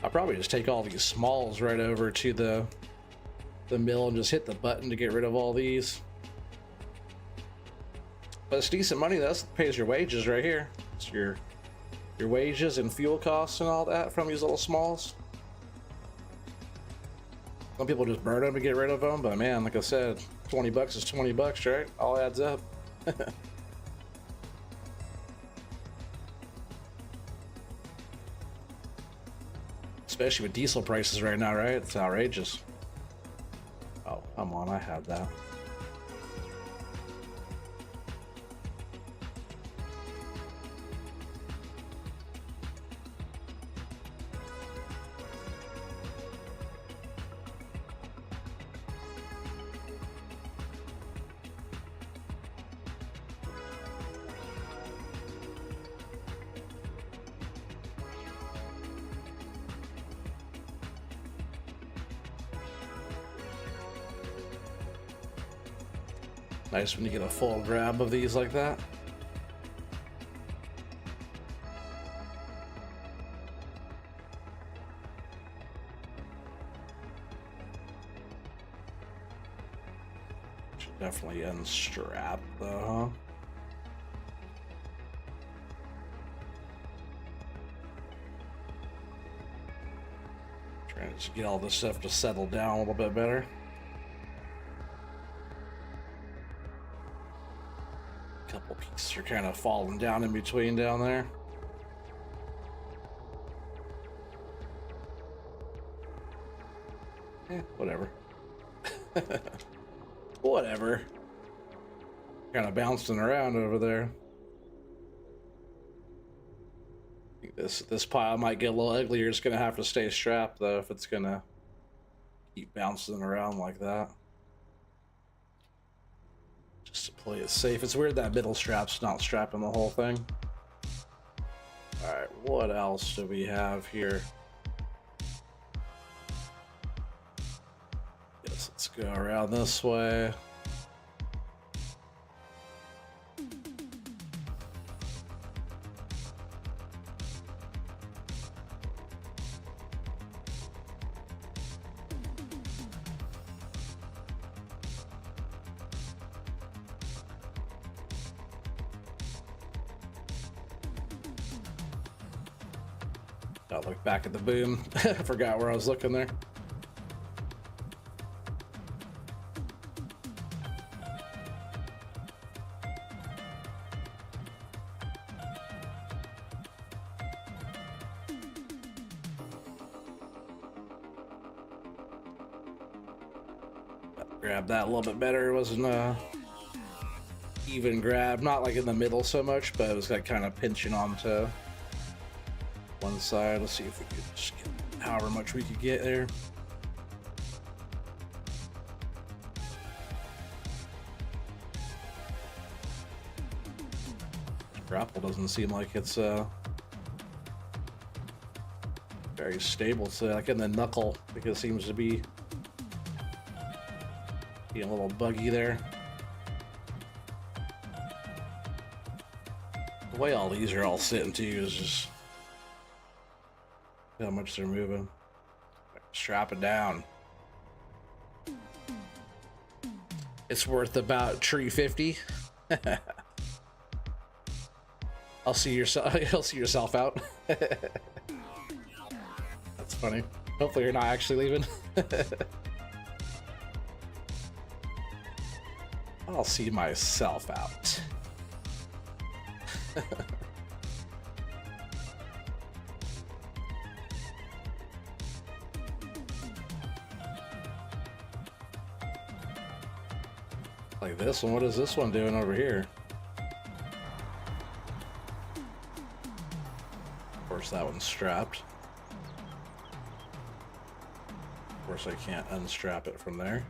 Speaker 1: I'll probably just take all these smalls right over to the mill and just hit the button to get rid of all these. But it's decent money. That pays your wages right here. It's your wages and fuel costs and all that from these little smalls. Some people just burn them to get rid of them, but man, like I said, 20 bucks is 20 bucks, right? All adds up. Especially with diesel prices right now, right? It's outrageous. Oh, come on, I had that. Nice when you get a full grab of these like that. Should definitely unstrap though, huh? Trying to just get all this stuff to settle down a little bit better. Couple pieces are kind of falling down in between down there. Whatever. Whatever. Kind of bouncing around over there. I think this pile might get a little uglier. It's gonna have to stay strapped though if it's gonna keep bouncing around like that. Just to play it safe. It's weird that middle strap's not strapping the whole thing. Alright, what else do we have here? Yes, let's go around this way. I'll look back at the boom. I forgot where I was looking there. Grab that a little bit better. It wasn't a even grab, not like in the middle so much, but it was like kind of pinching onto one side. Let's see if we could just get however much we could get there. This grapple doesn't seem like it's very stable. So like in the knuckle, I think it seems to be a little buggy there. The way all these are all sitting too is just how much they're moving. Strap it down. It's worth about $350. I'll see yourself out. That's funny. Hopefully you're not actually leaving. I'll see myself out. Like this one, what is this one doing over here? Of course that one's strapped. Of course I can't unstrap it from there.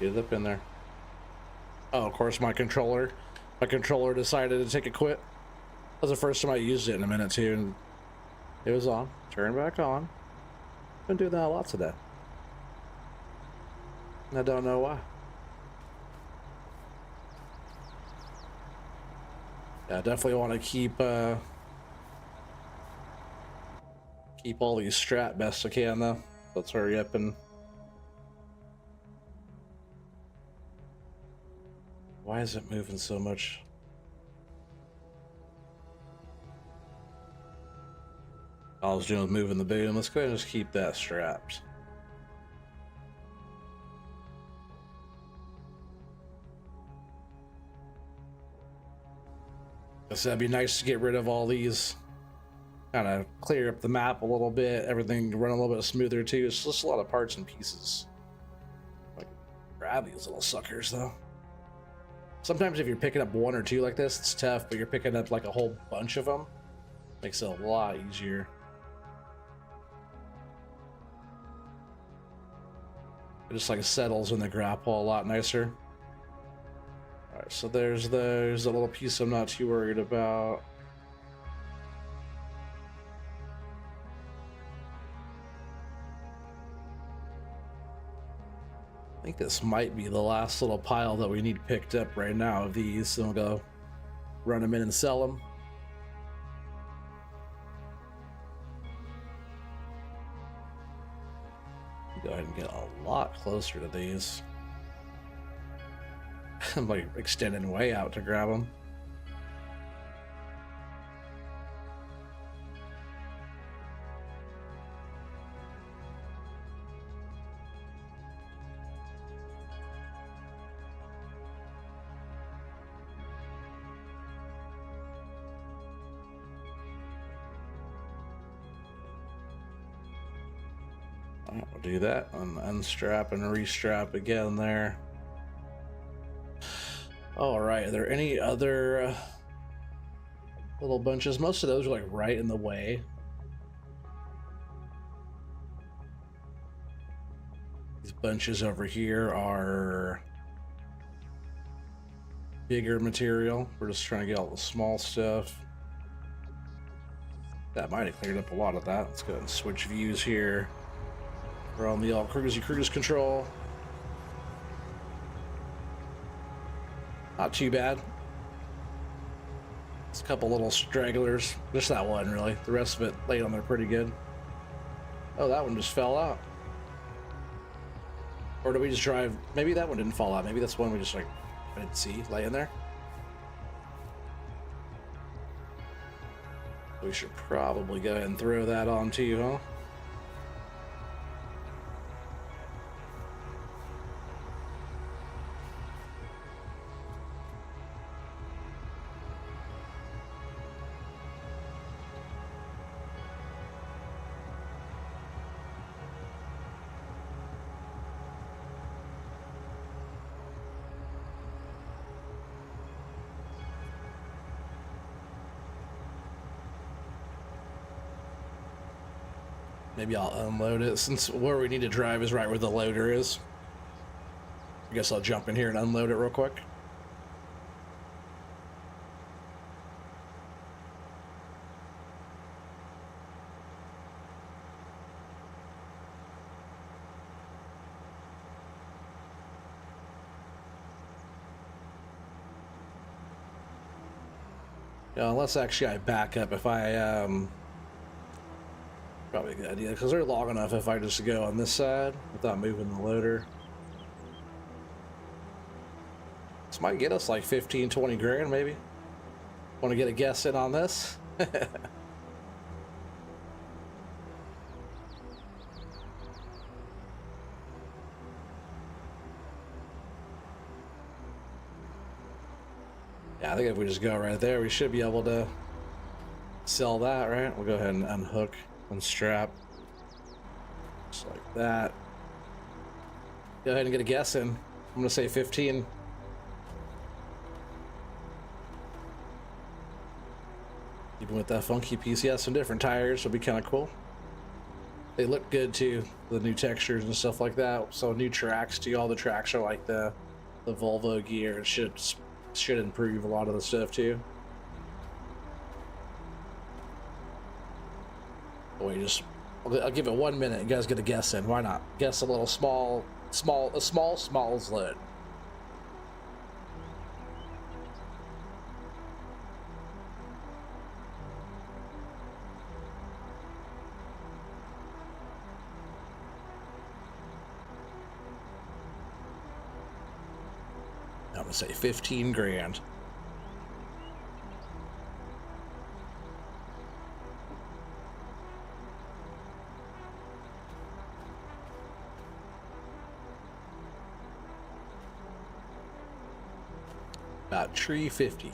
Speaker 1: Get it up in there. Oh, of course, my controller decided to take a quit. That was the first time I used it in a minute too, and it was on. Turn back on. Been doing that a lot today. I don't know why. Yeah, I definitely want to keep all these strapped best I can though. Let's hurry up and. Why is it moving so much? All I was doing was moving the boom. Let's go ahead and just keep that strapped. Guess that'd be nice to get rid of all these. Kind of clear up the map a little bit. Everything run a little bit smoother too. It's just a lot of parts and pieces. Like, grab these little suckers though. Sometimes if you're picking up one or two like this, it's tough, but you're picking up like a whole bunch of them. Makes it a lot easier. It just like settles in the grapple a lot nicer. Alright, so there's a little piece I'm not too worried about. I think this might be the last little pile that we need picked up right now of these, so we'll go run them in and sell them. Go ahead and get a lot closer to these. I'm like extending way out to grab them. I'll do that. Unstrap and restrap again there. All right, are there any other little bunches? Most of those are like right in the way. These bunches over here are bigger material. We're just trying to get all the small stuff. That might have cleared up a lot of that. Let's go ahead and switch views here. We're on the all cruise control. Not too bad. It's a couple little stragglers. Just that one, really. The rest of it laid on there pretty good. Oh, that one just fell out. Or did we just drive? Maybe that one didn't fall out. Maybe that's one we just like didn't see laying there. We should probably go ahead and throw that on to you, huh? Maybe I'll unload it since where we need to drive is right where the loader is. I guess I'll jump in here and unload it real quick. Yeah, unless actually I back up if I probably a good idea, because they're long enough if I just go on this side without moving the loader. This might get us like 15, 20 grand maybe. Want to get a guess in on this? Yeah, I think if we just go right there, we should be able to sell that, right? We'll go ahead and unhook. Unstrap, just like that. Go ahead and get a guess in. I'm gonna say 15. Even with that funky piece, yeah, some different tires will be kind of cool. They look good too, the new textures and stuff like that. So new tracks too. All the tracks are like the Volvo gear. It should improve a lot of the stuff too. I'll give it 1 minute. You guys get a guess in. Why not? Guess a little small load. I'm gonna say 15 grand. About tree 50.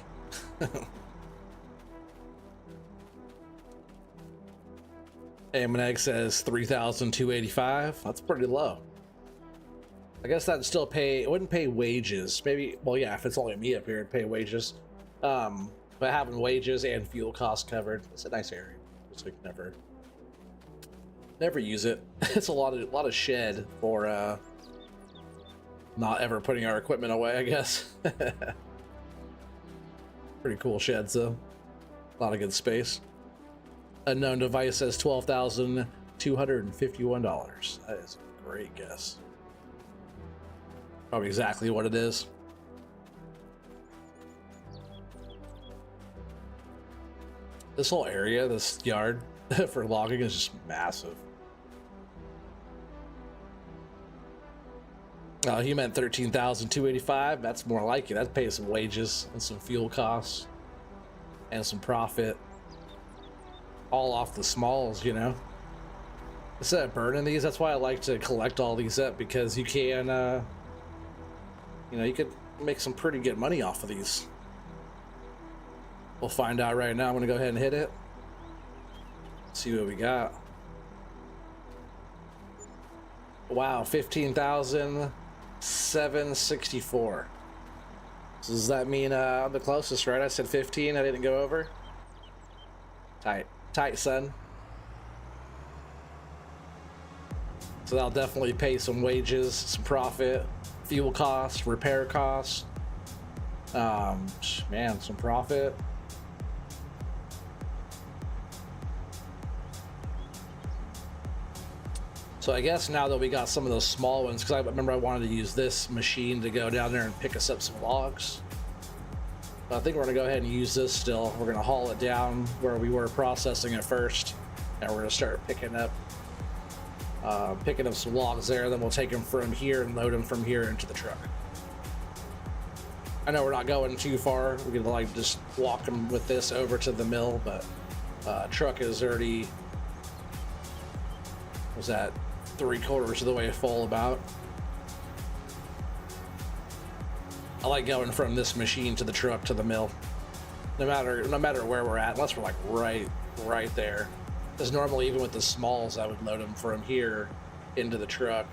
Speaker 1: Ammoneg says 3,285. That's pretty low. I guess that'd still pay. It wouldn't pay wages. Maybe. Well, yeah. If it's only me up here, it'd pay wages. But having wages and fuel costs covered, it's a nice area. Just like never use it. It's a lot of shed for not ever putting our equipment away, I guess. Pretty cool sheds though. A lot of good space. Unknown device says $12,251. That is a great guess. Probably exactly what it is. This whole area, this yard for logging is just massive. He meant 13,285. That's more like it. That pays some wages and some fuel costs and some profit, all off the smalls, you know. Instead of burning these, that's why I like to collect all these up, because you can, you know, you could make some pretty good money off of these. We'll find out right now. I'm gonna go ahead and hit it. See what we got. Wow, 15,764. So does that mean I'm the closest, right? I said 15, I didn't go over. Tight, tight, son. So that'll definitely pay some wages, some profit, fuel costs, repair costs. Man, some profit. So I guess now that we got some of those small ones, because I remember I wanted to use this machine to go down there and pick us up some logs. But I think we're gonna go ahead and use this still. We're gonna haul it down where we were processing it first, and we're gonna start picking up some logs there. Then we'll take them from here and load them from here into the truck. I know we're not going too far. We could like just walk them with this over to the mill, but truck is already, was that 3/4 of the way full about. I like going from this machine to the truck to the mill, no matter where we're at, unless we're like right there. Because normally, even with the smalls, I would load them from here into the truck.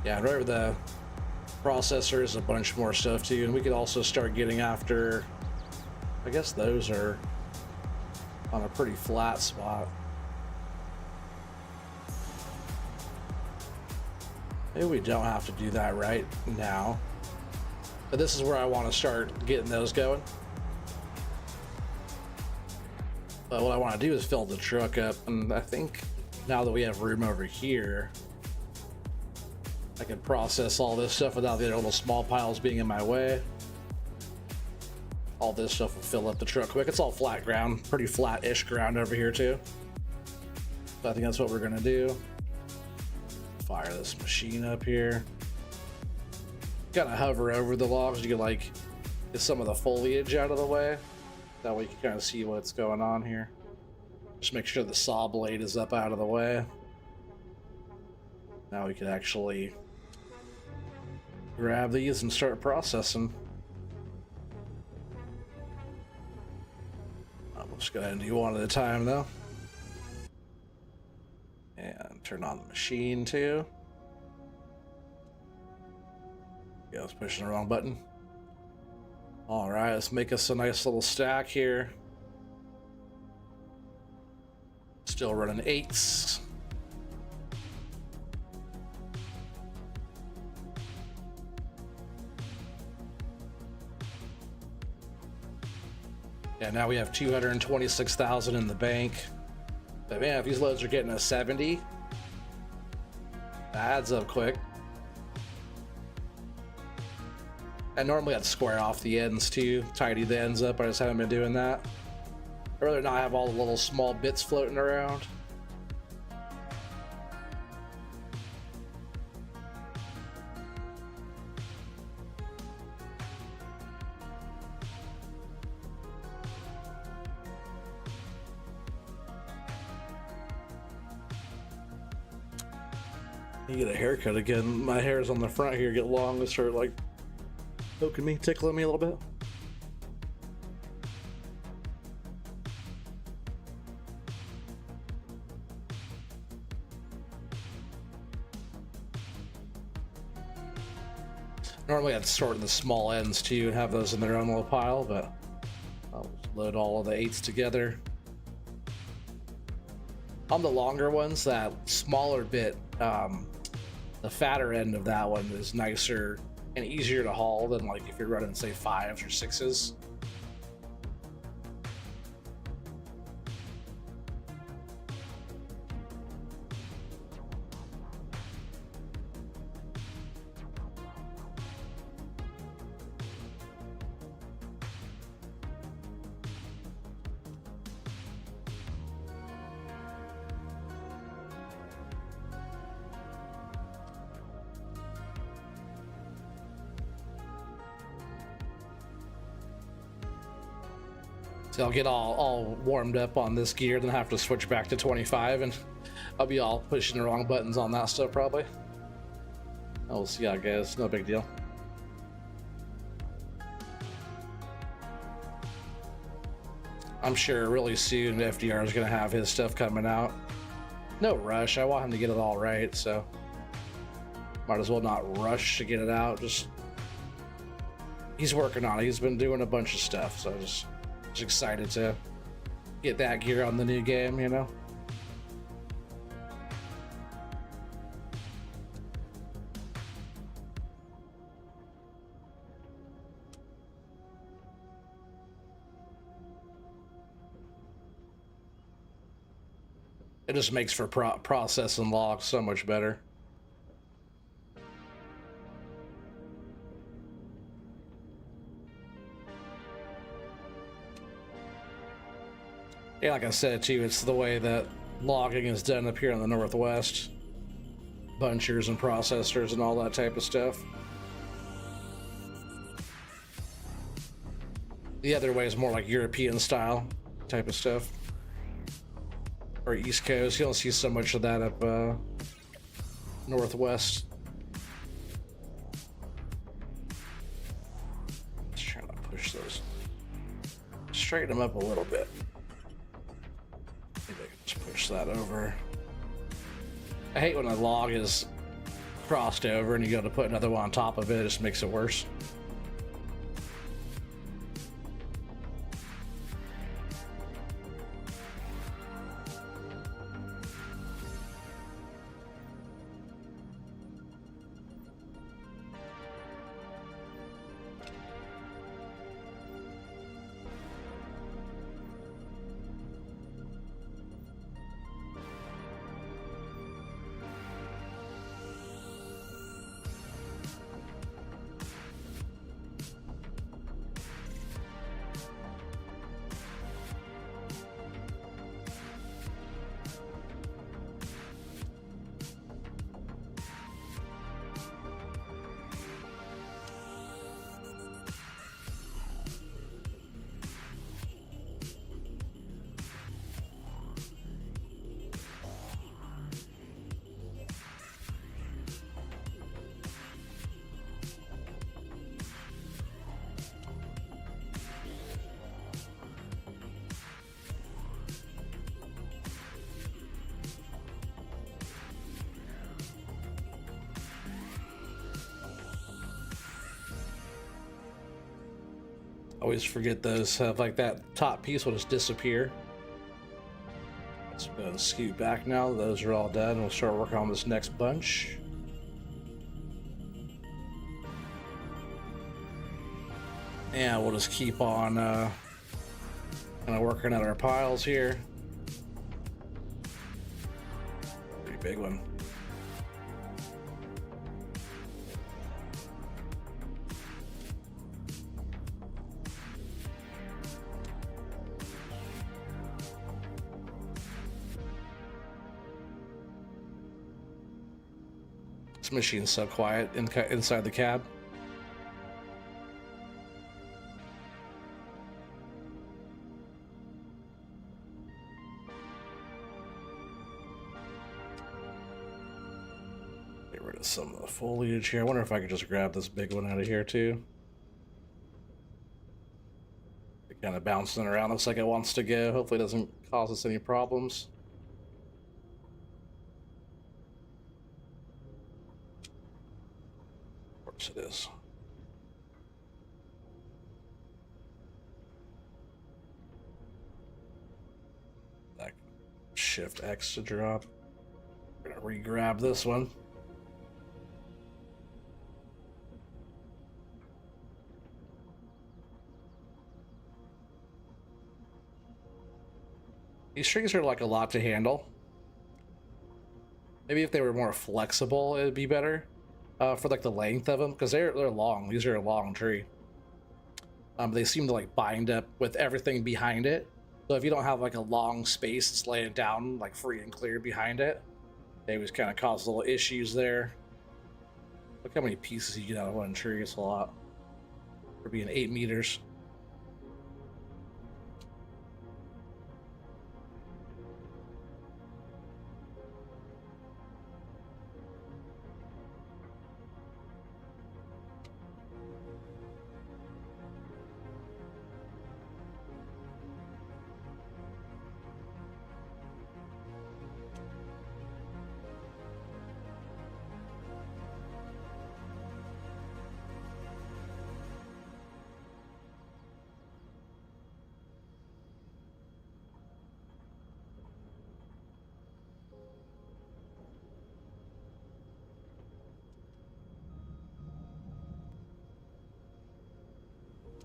Speaker 1: Yeah, right over the processor is a bunch more stuff too, and we could also start getting after. I guess those are on a pretty flat spot. Maybe we don't have to do that right now, but this is where I want to start getting those going. But what I want to do is fill the truck up, and I think now that we have room over here, I can process all this stuff without the little small piles being in my way. All this stuff will fill up the truck quick. It's all flat ground, pretty flat-ish ground over here too. So I think that's what we're gonna do. Fire this machine up here. Kind of hover over the logs. You can like get some of the foliage out of the way. That way you can kind of see what's going on here. Just make sure the saw blade is up out of the way. Now we can actually grab these and start processing. We'll just go ahead and do one at a time though. And turn on the machine too. Yeah, I was pushing the wrong button. All right, let's make us a nice little stack here. Still running 8s. Yeah, now we have 226,000 in the bank. But man, if these loads are getting a 70, that adds up quick. And normally I'd square off the ends too, tidy the ends up. I just haven't been doing that. I'd rather not have all the little small bits floating around. You get a haircut again. My hairs on the front here get long and start like poking me, tickling me a little bit. Normally I'd sort the small ends too and have those in their own little pile, but I'll load all of the 8s together. On the longer ones, that smaller bit, the fatter end of that one is nicer and easier to haul than like if you're running say 5s or 6s. So I'll get all warmed up on this gear, then have to switch back to 25, and I'll be all pushing the wrong buttons on that stuff probably. We'll see how it goes. No big deal. I'm sure really soon FDR is going to have his stuff coming out. No rush. I want him to get it all right, so might as well not rush to get it out. Just he's working on it. He's been doing a bunch of stuff, so just excited to get that gear on the new game, you know. It just makes for process and log so much better. Yeah, like I said too, it's the way that logging is done up here in the Northwest. Bunchers and processors and all that type of stuff. The other way is more like European style type of stuff. Or East Coast. You don't see so much of that up Northwest. Just trying to push those. Straighten them up a little bit. Maybe I can just push that over. I hate when a log is crossed over and you go to put another one on top of it. It just makes it worse. Always forget those. Like that top piece will just disappear. Let's go and scoot back now. Those are all done. We'll start working on this next bunch. And we'll just keep on kind of working at our piles here. Pretty big one. This machine's so quiet inside the cab. Get rid of some of the foliage here. I wonder if I could just grab this big one out of here too. It kind of bouncing around. Looks like it wants to go. Hopefully it doesn't cause us any problems. It is. Shift X to drop. We're gonna re-grab this one. These strings are like a lot to handle. Maybe if they were more flexible, it'd be better. For like the length of them, because they're long. These are a long tree. They seem to like bind up with everything behind it. So if you don't have like a long space that's laying down like free and clear behind it, they always kind of cause little issues there. Look how many pieces you get out of one tree. It's a lot for being 8 meters.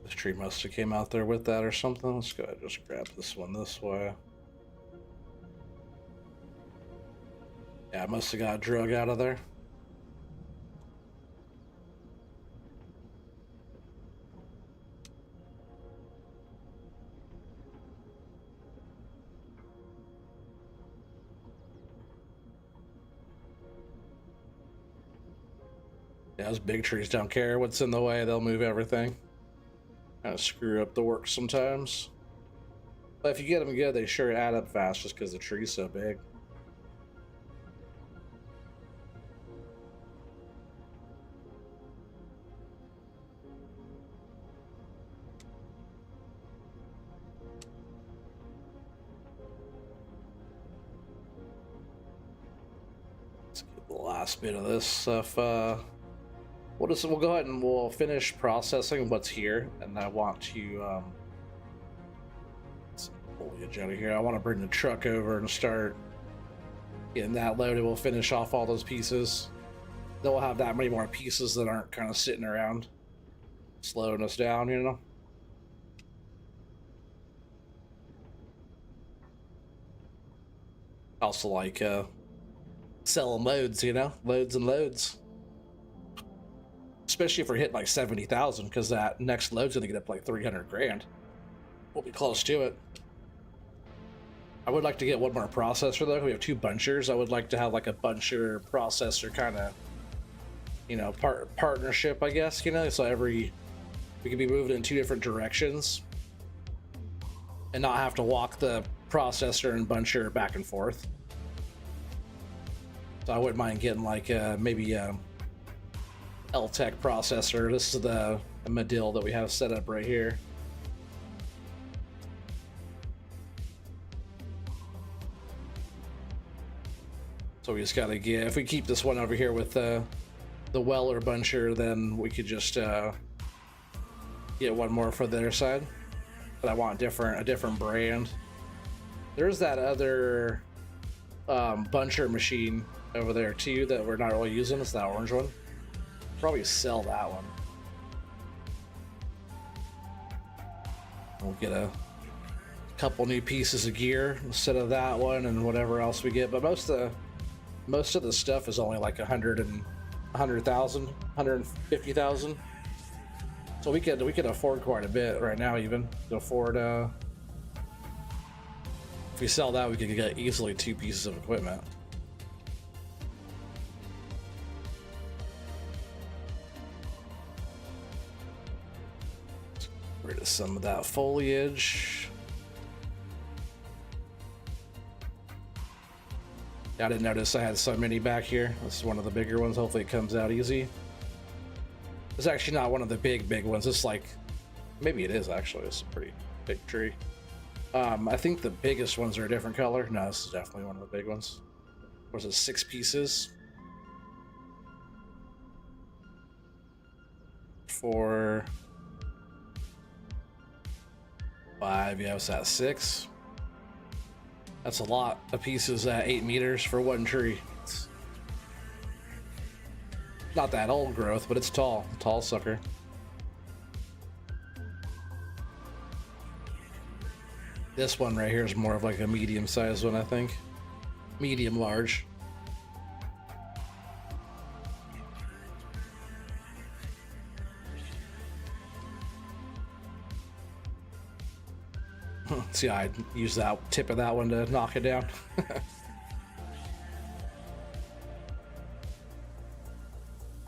Speaker 1: This tree must have came out there with that or something. Let's go ahead and just grab this one this way. Yeah, I must have got drug out of there. Yeah, those big trees don't care what's in the way. They'll move everything. Kind of screw up the work sometimes. But if you get them good, they sure add up fast just because the tree's so big. Let's get the last bit of this stuff. We'll go ahead and we'll finish processing what's here, and I want to some foliage out of here. I want to bring the truck over and start getting that loaded. We'll finish off all those pieces. Then we'll have that many more pieces that aren't kind of sitting around, slowing us down, you know. Also like selling loads, you know, loads and loads. Especially if we're hitting like 70,000, because that next load's gonna get up like 300 grand. We'll be close to it. I would like to get one more processor though. We have 2 bunchers. I would like to have like a buncher processor kind of, you know, partnership, I guess, you know, so we can be moving in 2 different directions and not have to walk the processor and buncher back and forth. So I wouldn't mind getting like maybe L-Tech processor. This is the Medill that we have set up right here. So we just gotta get, if we keep this one over here with the Weller buncher, then we could just get one more for the other side. But I want a different brand. There's that other buncher machine over there too that we're not really using. It's that orange one. Probably sell that one. We'll get a couple new pieces of gear instead of that one and whatever else we get. But most of the stuff is only like 100,000, 150,000. So we could afford quite a bit right now. Even to afford if we sell that, we could get easily 2 pieces of equipment. Rid of some of that foliage. I didn't notice I had so many back here. This is one of the bigger ones. Hopefully it comes out easy. It's actually not one of the big ones. It's like, maybe it is actually. It's a pretty big tree. I think the biggest ones are a different color. No, this is definitely one of the big ones. Was it 6 pieces? 4, 5, yeah, what's that, 6? That's a lot of pieces at 8 meters for one tree. It's not that old growth, but it's tall sucker. This one right here is more of like a medium-sized one, I think. Medium large. See, I'd use that tip of that one to knock it down.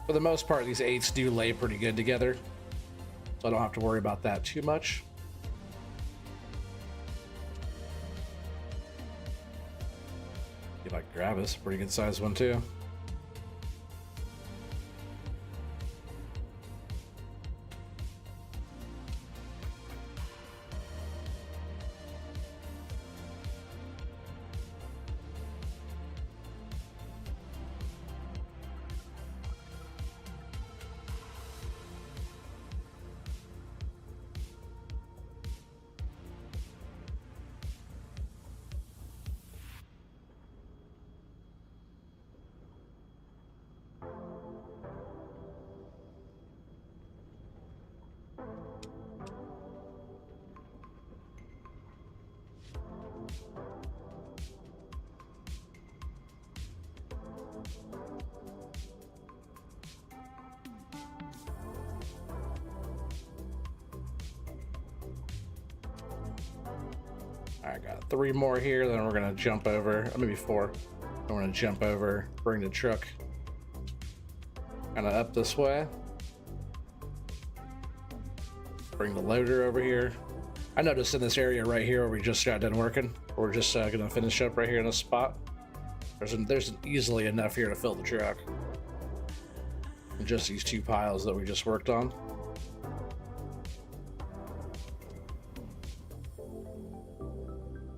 Speaker 1: For the most part, these 8s do lay pretty good together, so I don't have to worry about that too much. You like grab this, pretty good sized one too. I got 3 more here, then we're gonna jump over, maybe 4. Then we're gonna jump over, bring the truck kind of up this way. Bring the loader over here. I noticed in this area right here where we just got done working, we're just gonna finish up right here in this spot. There's easily enough here to fill the truck. And just these 2 piles that we just worked on.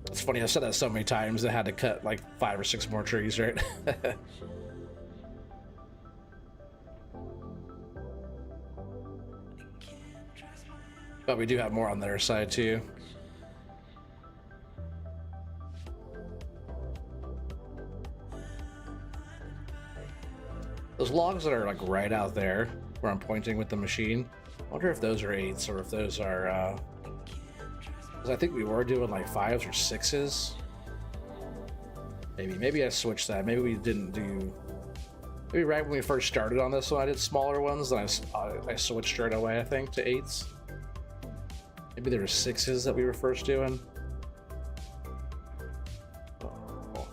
Speaker 1: It's funny, I said that so many times, I had to cut like 5 or 6 more trees, right? But we do have more on their side too. Those logs that are like right out there where I'm pointing with the machine, I wonder if those are 8s or if those are because I think we were doing like 5s or 6s. Maybe I switched that. Maybe we didn't do, maybe right when we first started on this one I did smaller ones, then I switched straight away, I think, to 8s. Maybe there were 6s that we were first doing. Oh.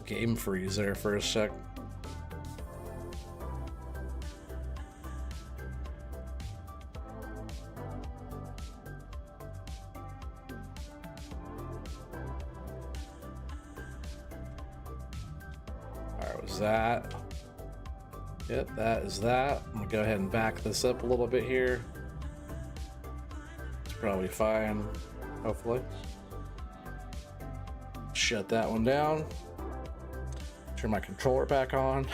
Speaker 1: Game freeze there for a sec. Alright, was that? Yep, that is that. I'm gonna go ahead and back this up a little bit here. Probably fine, hopefully. Shut that one down. Turn my controller back on.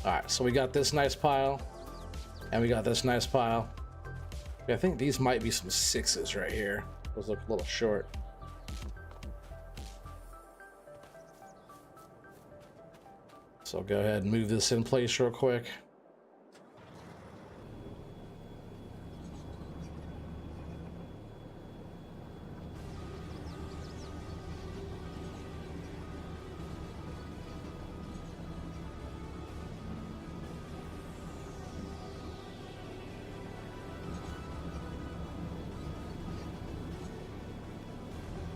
Speaker 1: Alright, so we got this nice pile, and we got this nice pile. I think these might be some 6s right here. Those look a little short. So I'll go ahead and move this in place real quick.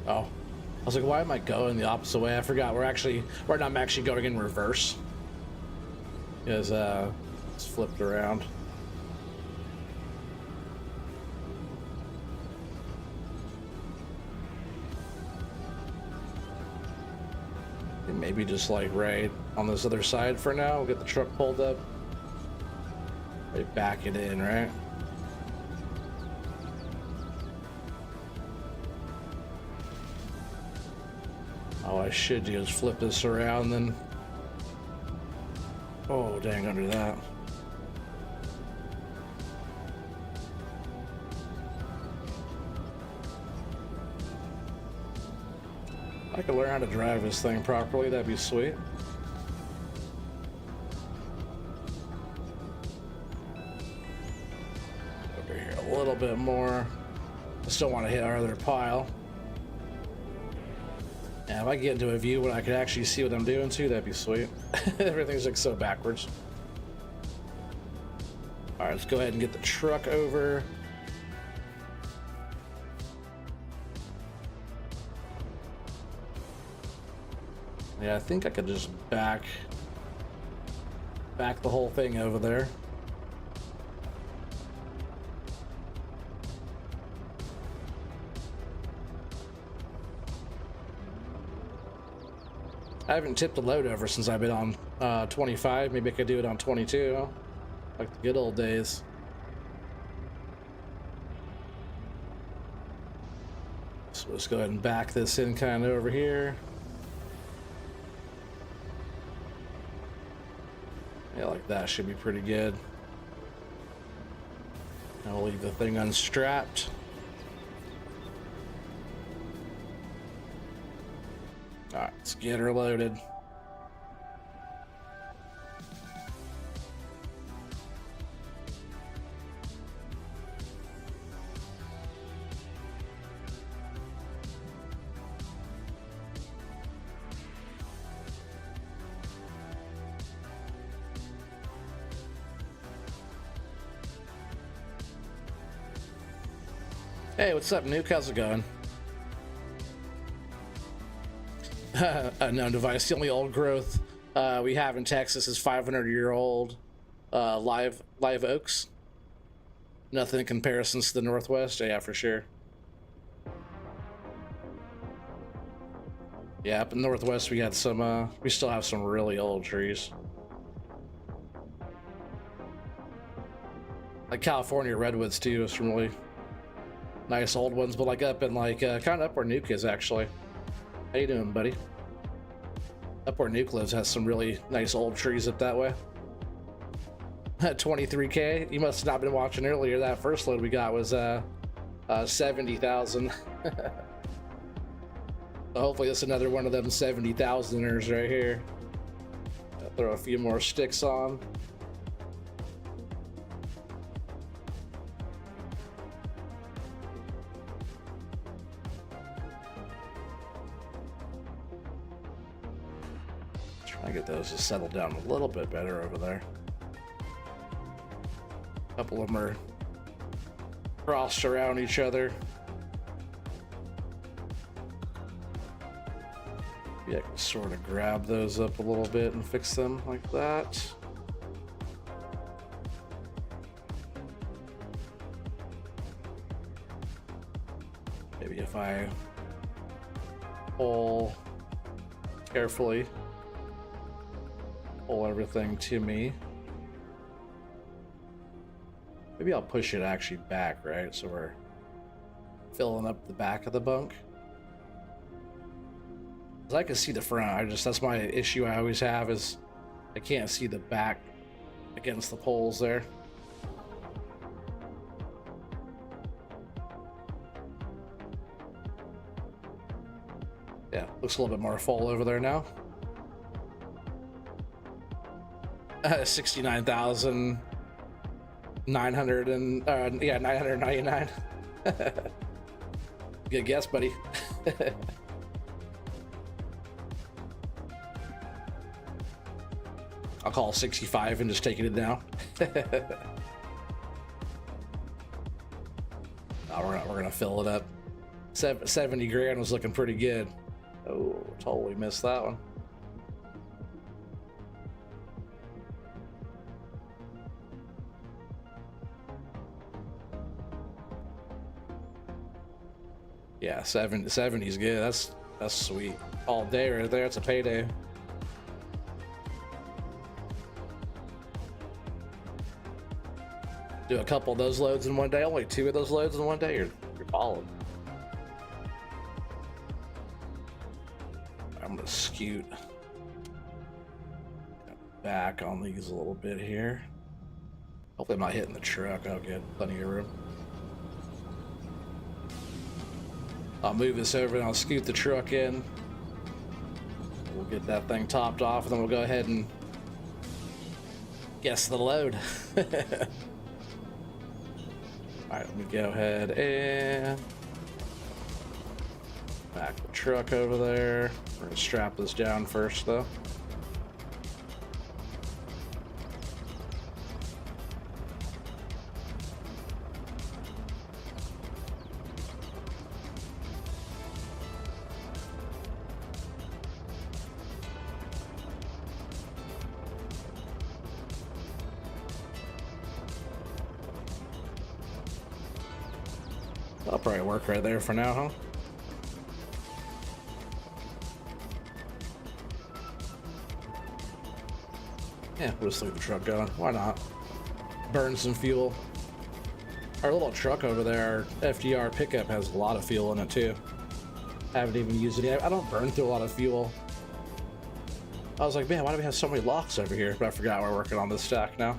Speaker 1: Oh, I was like, why am I going the opposite way? I forgot we're not actually going in reverse. Because it's flipped around. And maybe just like right on this other side for now. We'll get the truck pulled up. Right, back it in, right? All I should do is flip this around, then. Oh, dang, under that. I could learn how to drive this thing properly, that'd be sweet. Over here a little bit more. I still want to hit our other pile. Yeah, if I get into a view when I could actually see what I'm doing too, that'd be sweet. Everything's like so backwards. Alright, let's go ahead and get the truck over. Yeah, I think I could just back the whole thing over there. I haven't tipped the load over since I've been on 25. Maybe I could do it on 22, like the good old days. So let's go ahead and back this in kind of over here. Yeah, like that should be pretty good. I'll leave the thing unstrapped. Alright, let's get her loaded. Hey, what's up, Nuke? How's it going? Unknown device. The only old growth we have in Texas is 500-year-old live oaks. Nothing in comparison to the Northwest. Yeah, for sure. Yeah, up in the Northwest we got some. We still have some really old trees. Like California redwoods too. Some really nice old ones, but like up in like kind of up where Nuke is actually. How you doing, buddy? Up where Nuke lives has some really nice old trees up that way. 23K. You must have not been watching earlier. That first load we got was 70,000. So hopefully it's another one of them 70,000ers right here. I'll throw a few more sticks on. Try to get those to settle down a little bit better over there. A couple of them are crossed around each other. Yeah, I can sort of grab those up a little bit and fix them like that. Maybe if I pull carefully, pull everything to me. Maybe I'll push it actually back, right? So we're filling up the back of the bunk. I can see the front. That's my issue I always have is I can't see the back against the poles there. Yeah, looks a little bit more full over there now. 69,900 and yeah, 999. Good guess, buddy. I'll call 65 and just taking it down. No, we're gonna fill it up. 70 grand was looking pretty good. Oh, totally missed that one. Yeah, 70's good. That's sweet. All day right there. It's a payday. Do a couple of those loads in one day. Only 2 of those loads in one day. You're balling. I'm gonna scoot back on these a little bit here. Hopefully I'm not hitting the truck. I'll get plenty of room. I'll move this over and I'll scoot the truck in. We'll get that thing topped off and then we'll go ahead and guess the load. Alright, let me go ahead and back the truck over there. We're gonna strap this down first though. That'll probably work right there for now, huh? Yeah, we'll just leave the truck going. Why not? Burn some fuel. Our little truck over there, our FDR pickup, has a lot of fuel in it too. I haven't even used it yet. I don't burn through a lot of fuel. I was like, man, why do we have so many locks over here? But I forgot we're working on this stack now.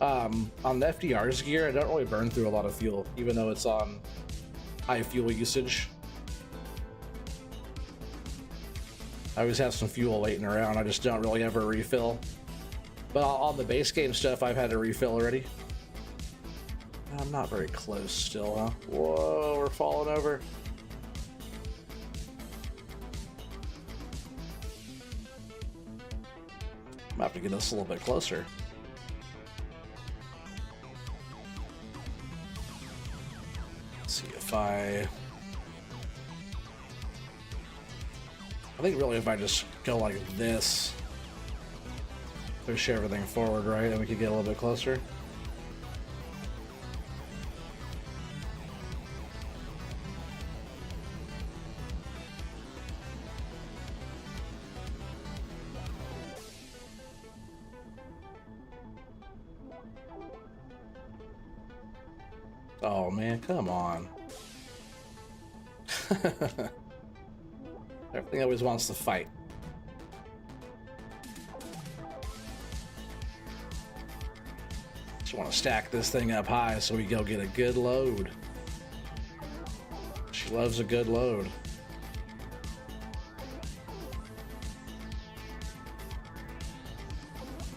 Speaker 1: On the FDR's gear, I don't really burn through a lot of fuel, even though it's on high fuel usage. I always have some fuel waiting around. I just don't really ever refill. But on the base game stuff, I've had to refill already. I'm not very close still, huh? Whoa, we're falling over. I'm gonna have to get us a little bit closer. see if I think really if I just go like this, push everything forward, right, and we could get a little bit closer. Oh man, come on. Everything always wants to fight. Just want to stack this thing up high so we go get a good load. She loves a good load.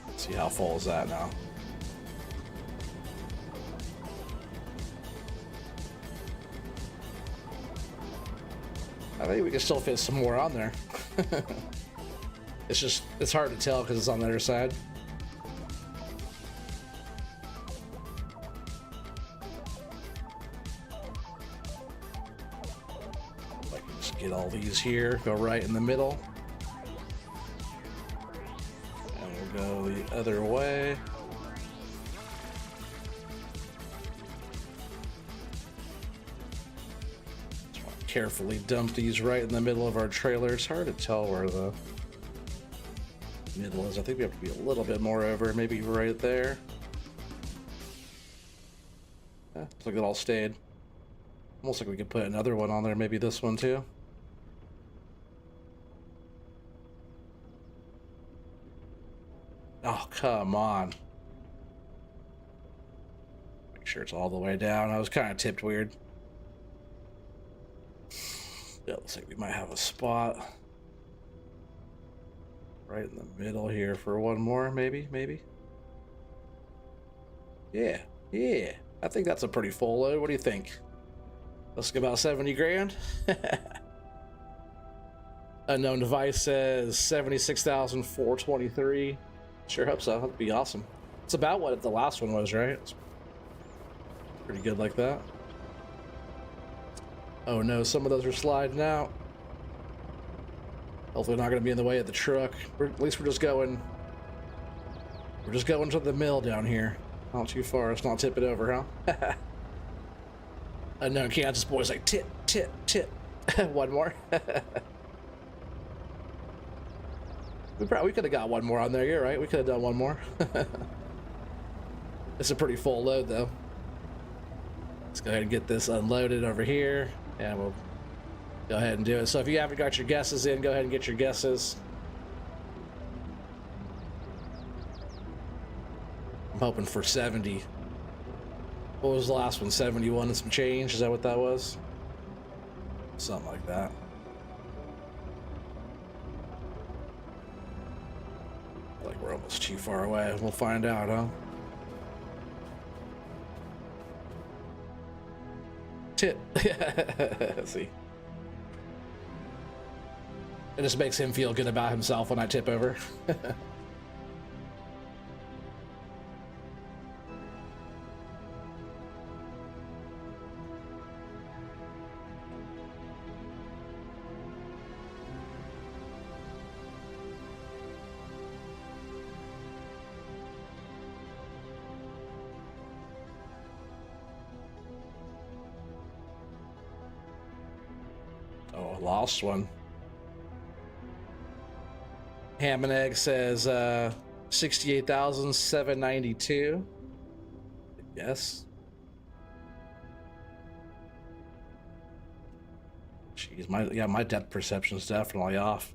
Speaker 1: Let's see how full is that now. I think we can still fit some more on there. It's hard to tell because it's on the other side. I can just get all these here, go right in the middle. And we'll go the other way. Carefully dump these right in the middle of our trailer. It's hard to tell where the middle is. I think we have to be a little bit more over, maybe right there. Yeah, looks like it all stayed. Almost like we could put another one on there, maybe this one too. Oh, come on. Make sure it's all the way down. I was kind of tipped weird. Yeah, looks like we might have a spot right in the middle here for one more, maybe. Yeah. I think that's a pretty full load. What do you think? Let's go about 70 grand. Unknown device says 76,423. Sure hope so. That'd be awesome. It's about what the last one was, right? It's pretty good like that. Oh no, some of those are sliding out. Hopefully not going to be in the way of the truck. At least we're just going to the mill down here. Not too far. Let's not tip it over, huh? Unknown Kansas boy's like, tip. One more. We could have got one more on there. You're right. We could have done one more. It's a pretty full load, though. Let's go ahead and get this unloaded over here. And we'll go ahead and do it. So if you haven't got your guesses in, go ahead and get your guesses. I'm hoping for 70. What was the last one? 71 and some change? Is that what that was? Something like that. Like we're almost too far away. We'll find out, huh? Tip. See. It just makes him feel good about himself when I tip over. Oh, lost one. Ham and Egg says 68,792. Yes. Jeez, my depth perception is definitely off.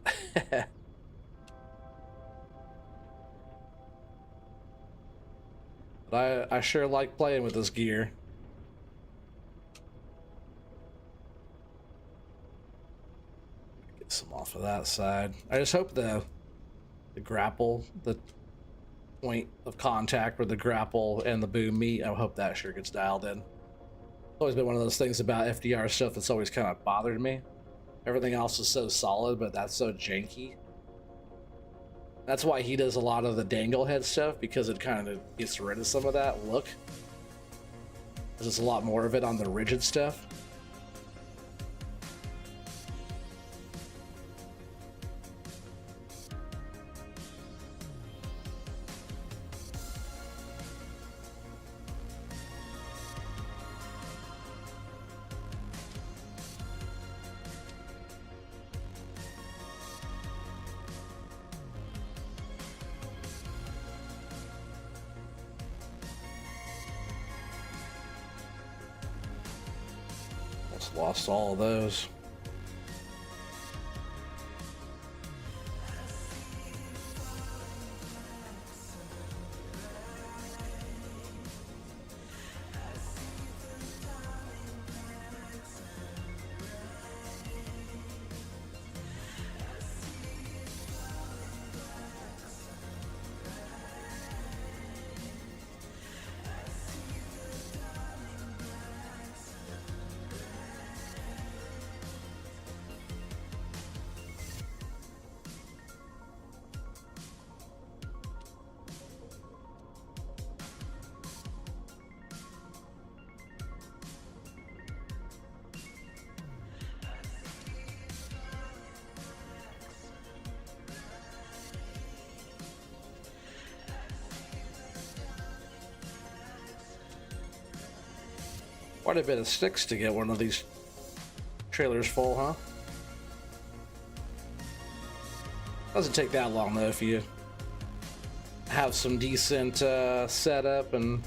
Speaker 1: But I sure like playing with this gear. Get some off of that side. I just hope the grapple, the point of contact where the grapple and the boom meet, I hope that sure gets dialed in. It's always been one of those things about FDR stuff that's always kind of bothered me. Everything else is so solid, but that's so janky. That's why he does a lot of the dangle head stuff, because it kind of gets rid of some of that look. There's a lot more of it on the rigid stuff. Lost all of those. Quite a bit of sticks to get one of these trailers full, huh? Doesn't take that long though if you have some decent setup and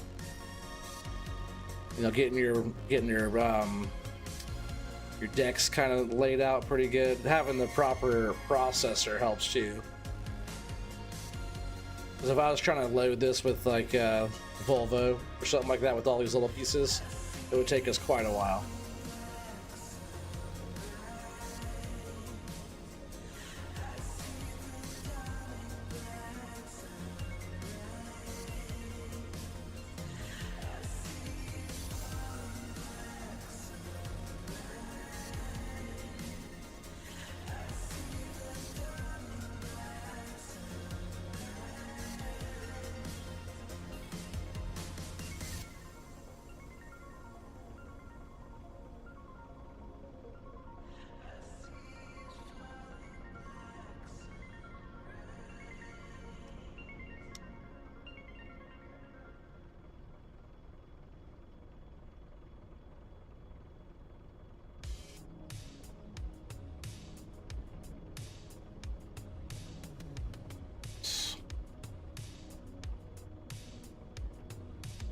Speaker 1: getting your decks kind of laid out pretty good. Having the proper processor helps too. Because if I was trying to load this with like Volvo or something like that with all these little pieces, it would take us quite a while.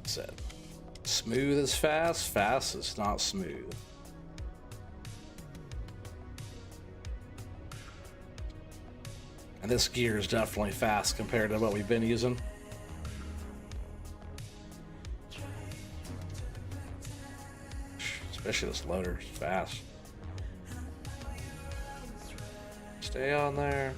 Speaker 1: Said smooth is fast, fast is not smooth. And this gear is definitely fast compared to what we've been using. Especially this loader, it's fast. Stay on there.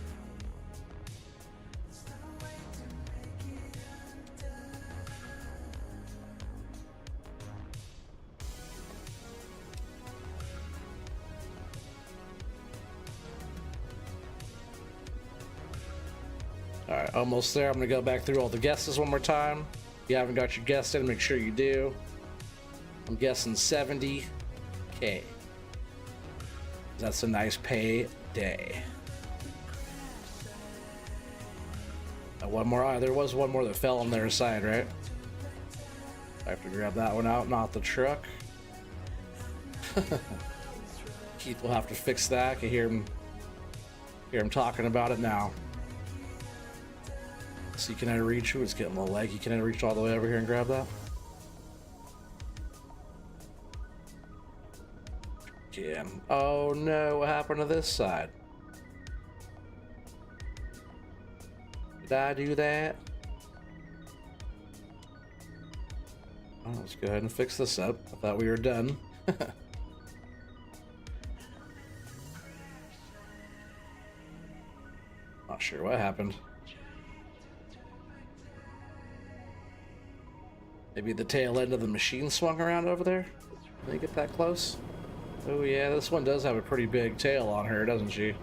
Speaker 1: Alright, almost there. I'm going to go back through all the guesses one more time. If you haven't got your guess in, make sure you do. I'm guessing 70K. That's a nice payday. One more. There was one more that fell on their side, right? I have to grab that one out, not the truck. Keith will have to fix that. I can hear him talking about it now. See, can I reach? Ooh, it's getting a little leggy. Can I reach all the way over here and grab that? Can. Oh no, what happened to this side? Did I do that? Oh, let's go ahead and fix this up. I thought we were done. Not sure what happened. Maybe the tail end of the machine swung around over there? Did they get that close? Oh yeah, this one does have a pretty big tail on her, doesn't she?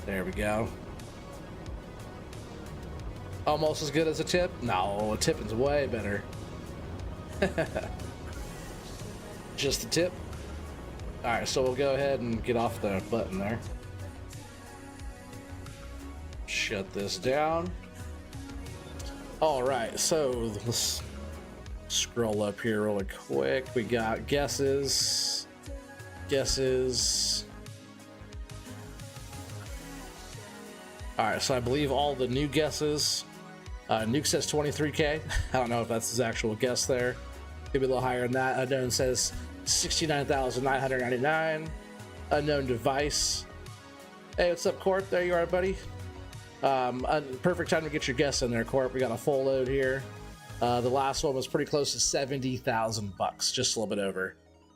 Speaker 1: There we go. Almost as good as a tip? No, a tipping's way better. Just the tip. All right, so we'll go ahead and get off the button there. Shut this down. All right, so let's scroll up here really quick. We got guesses. All right, so I believe all the new guesses. Nuke says 23K. I don't know if that's his actual guess there. Could be a little higher than that. Unknown says 69,999. Unknown device. Hey, what's up, Corp? There you are, buddy. Perfect time to get your guess in there, Corp. We got a full load here. The last one was pretty close to 70,000 bucks, just a little bit over.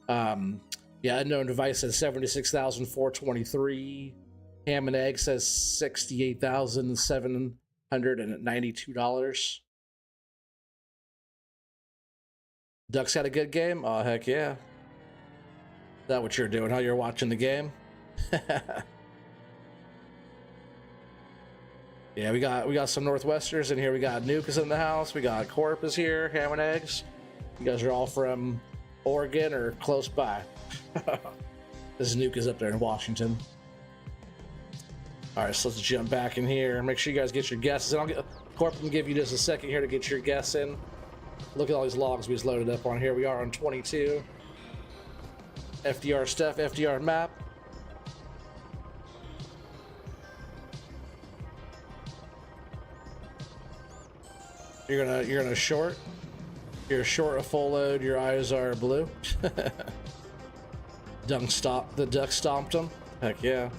Speaker 1: Yeah, unknown device says 76,423. Ham and egg says $68,792. Ducks had a good game? Oh, heck yeah. Is that what you're doing? How you're watching the game? Yeah, we got some Northwesters in here. We got Nuke is in the house. We got Corp is here. Ham and eggs. You guys are all from Oregon or close by. This Nuke is up there in Washington. All right, so let's jump back in here. Make sure you guys get your guesses. And Corp will give you just a second here to get your guess in. Look at all these logs we just loaded up on here. We are on 22. FDR stuff, FDR map. You're gonna short. You're short a full load. Your eyes are blue. The duck stomped them. Heck yeah.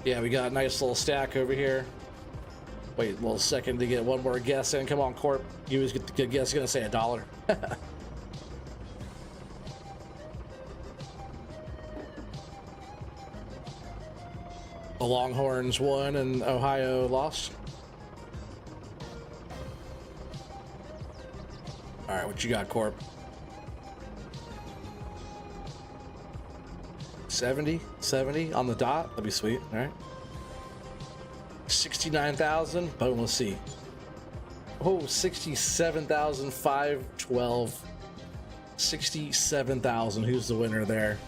Speaker 1: Yeah, we got a nice little stack over here. Wait a little second to get one more guess in. Come on, Corp. You always get the good guess. You're gonna say $1. The Longhorns won and Ohio lost. All right, what you got, Corp? 70 on the dot. That'd be sweet. All right. 69,000. Boom. Let's see. Oh, 67,512. 67,000. Who's the winner there?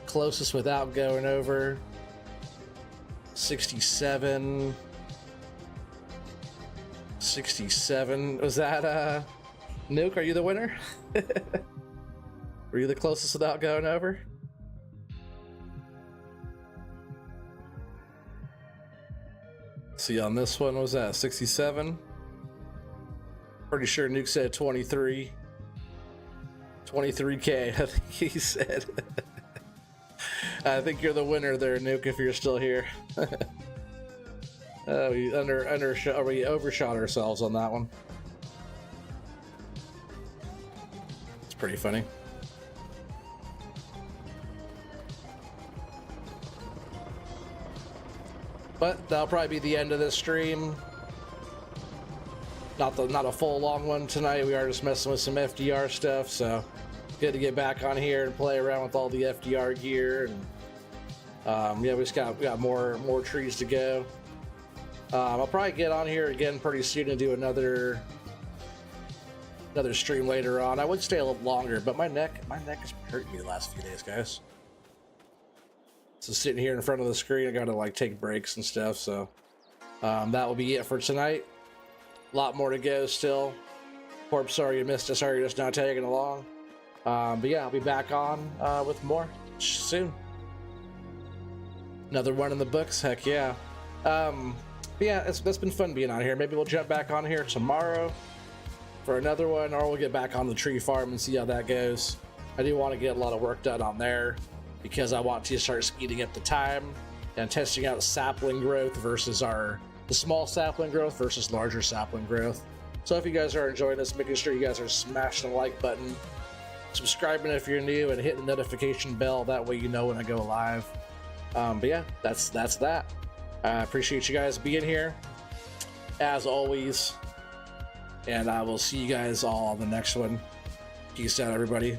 Speaker 1: Closest without going over. 67. Was that Nuke? Are you the winner? Were you the closest without going over? See, on this one, what was that? 67? Pretty sure Nuke said 23. 23K, I think he said. I think you're the winner there, Nuke, if you're still here. We overshot ourselves on that one. It's pretty funny. But that'll probably be the end of this stream. Not a full long one tonight. We are just messing with some FDR stuff, so good to get back on here and play around with all the FDR gear. And yeah, we got more trees to go. I'll probably get on here again pretty soon and do another stream later on. I would stay a little longer, but my neck has been hurting me the last few days, guys. So sitting here in front of the screen, I gotta like take breaks and stuff. So that will be it for tonight. A lot more to go still. Corp, sorry you missed us. Sorry you're just not tagging along. But yeah, I'll be back on with more soon. Another one in the books. Heck yeah. But yeah, it's been fun being on here. Maybe we'll jump back on here tomorrow for another one, or we'll get back on the tree farm and see how that goes. I do want to get a lot of work done on there, because I want to start speeding up the time and testing out sapling growth versus the small sapling growth versus larger sapling growth. So if you guys are enjoying this, making sure you guys are smashing the like button, subscribing if you're new, and hitting the notification bell. That way you know when I go live. But yeah, that's that. I appreciate you guys being here, as always. And I will see you guys all on the next one. Peace out, everybody.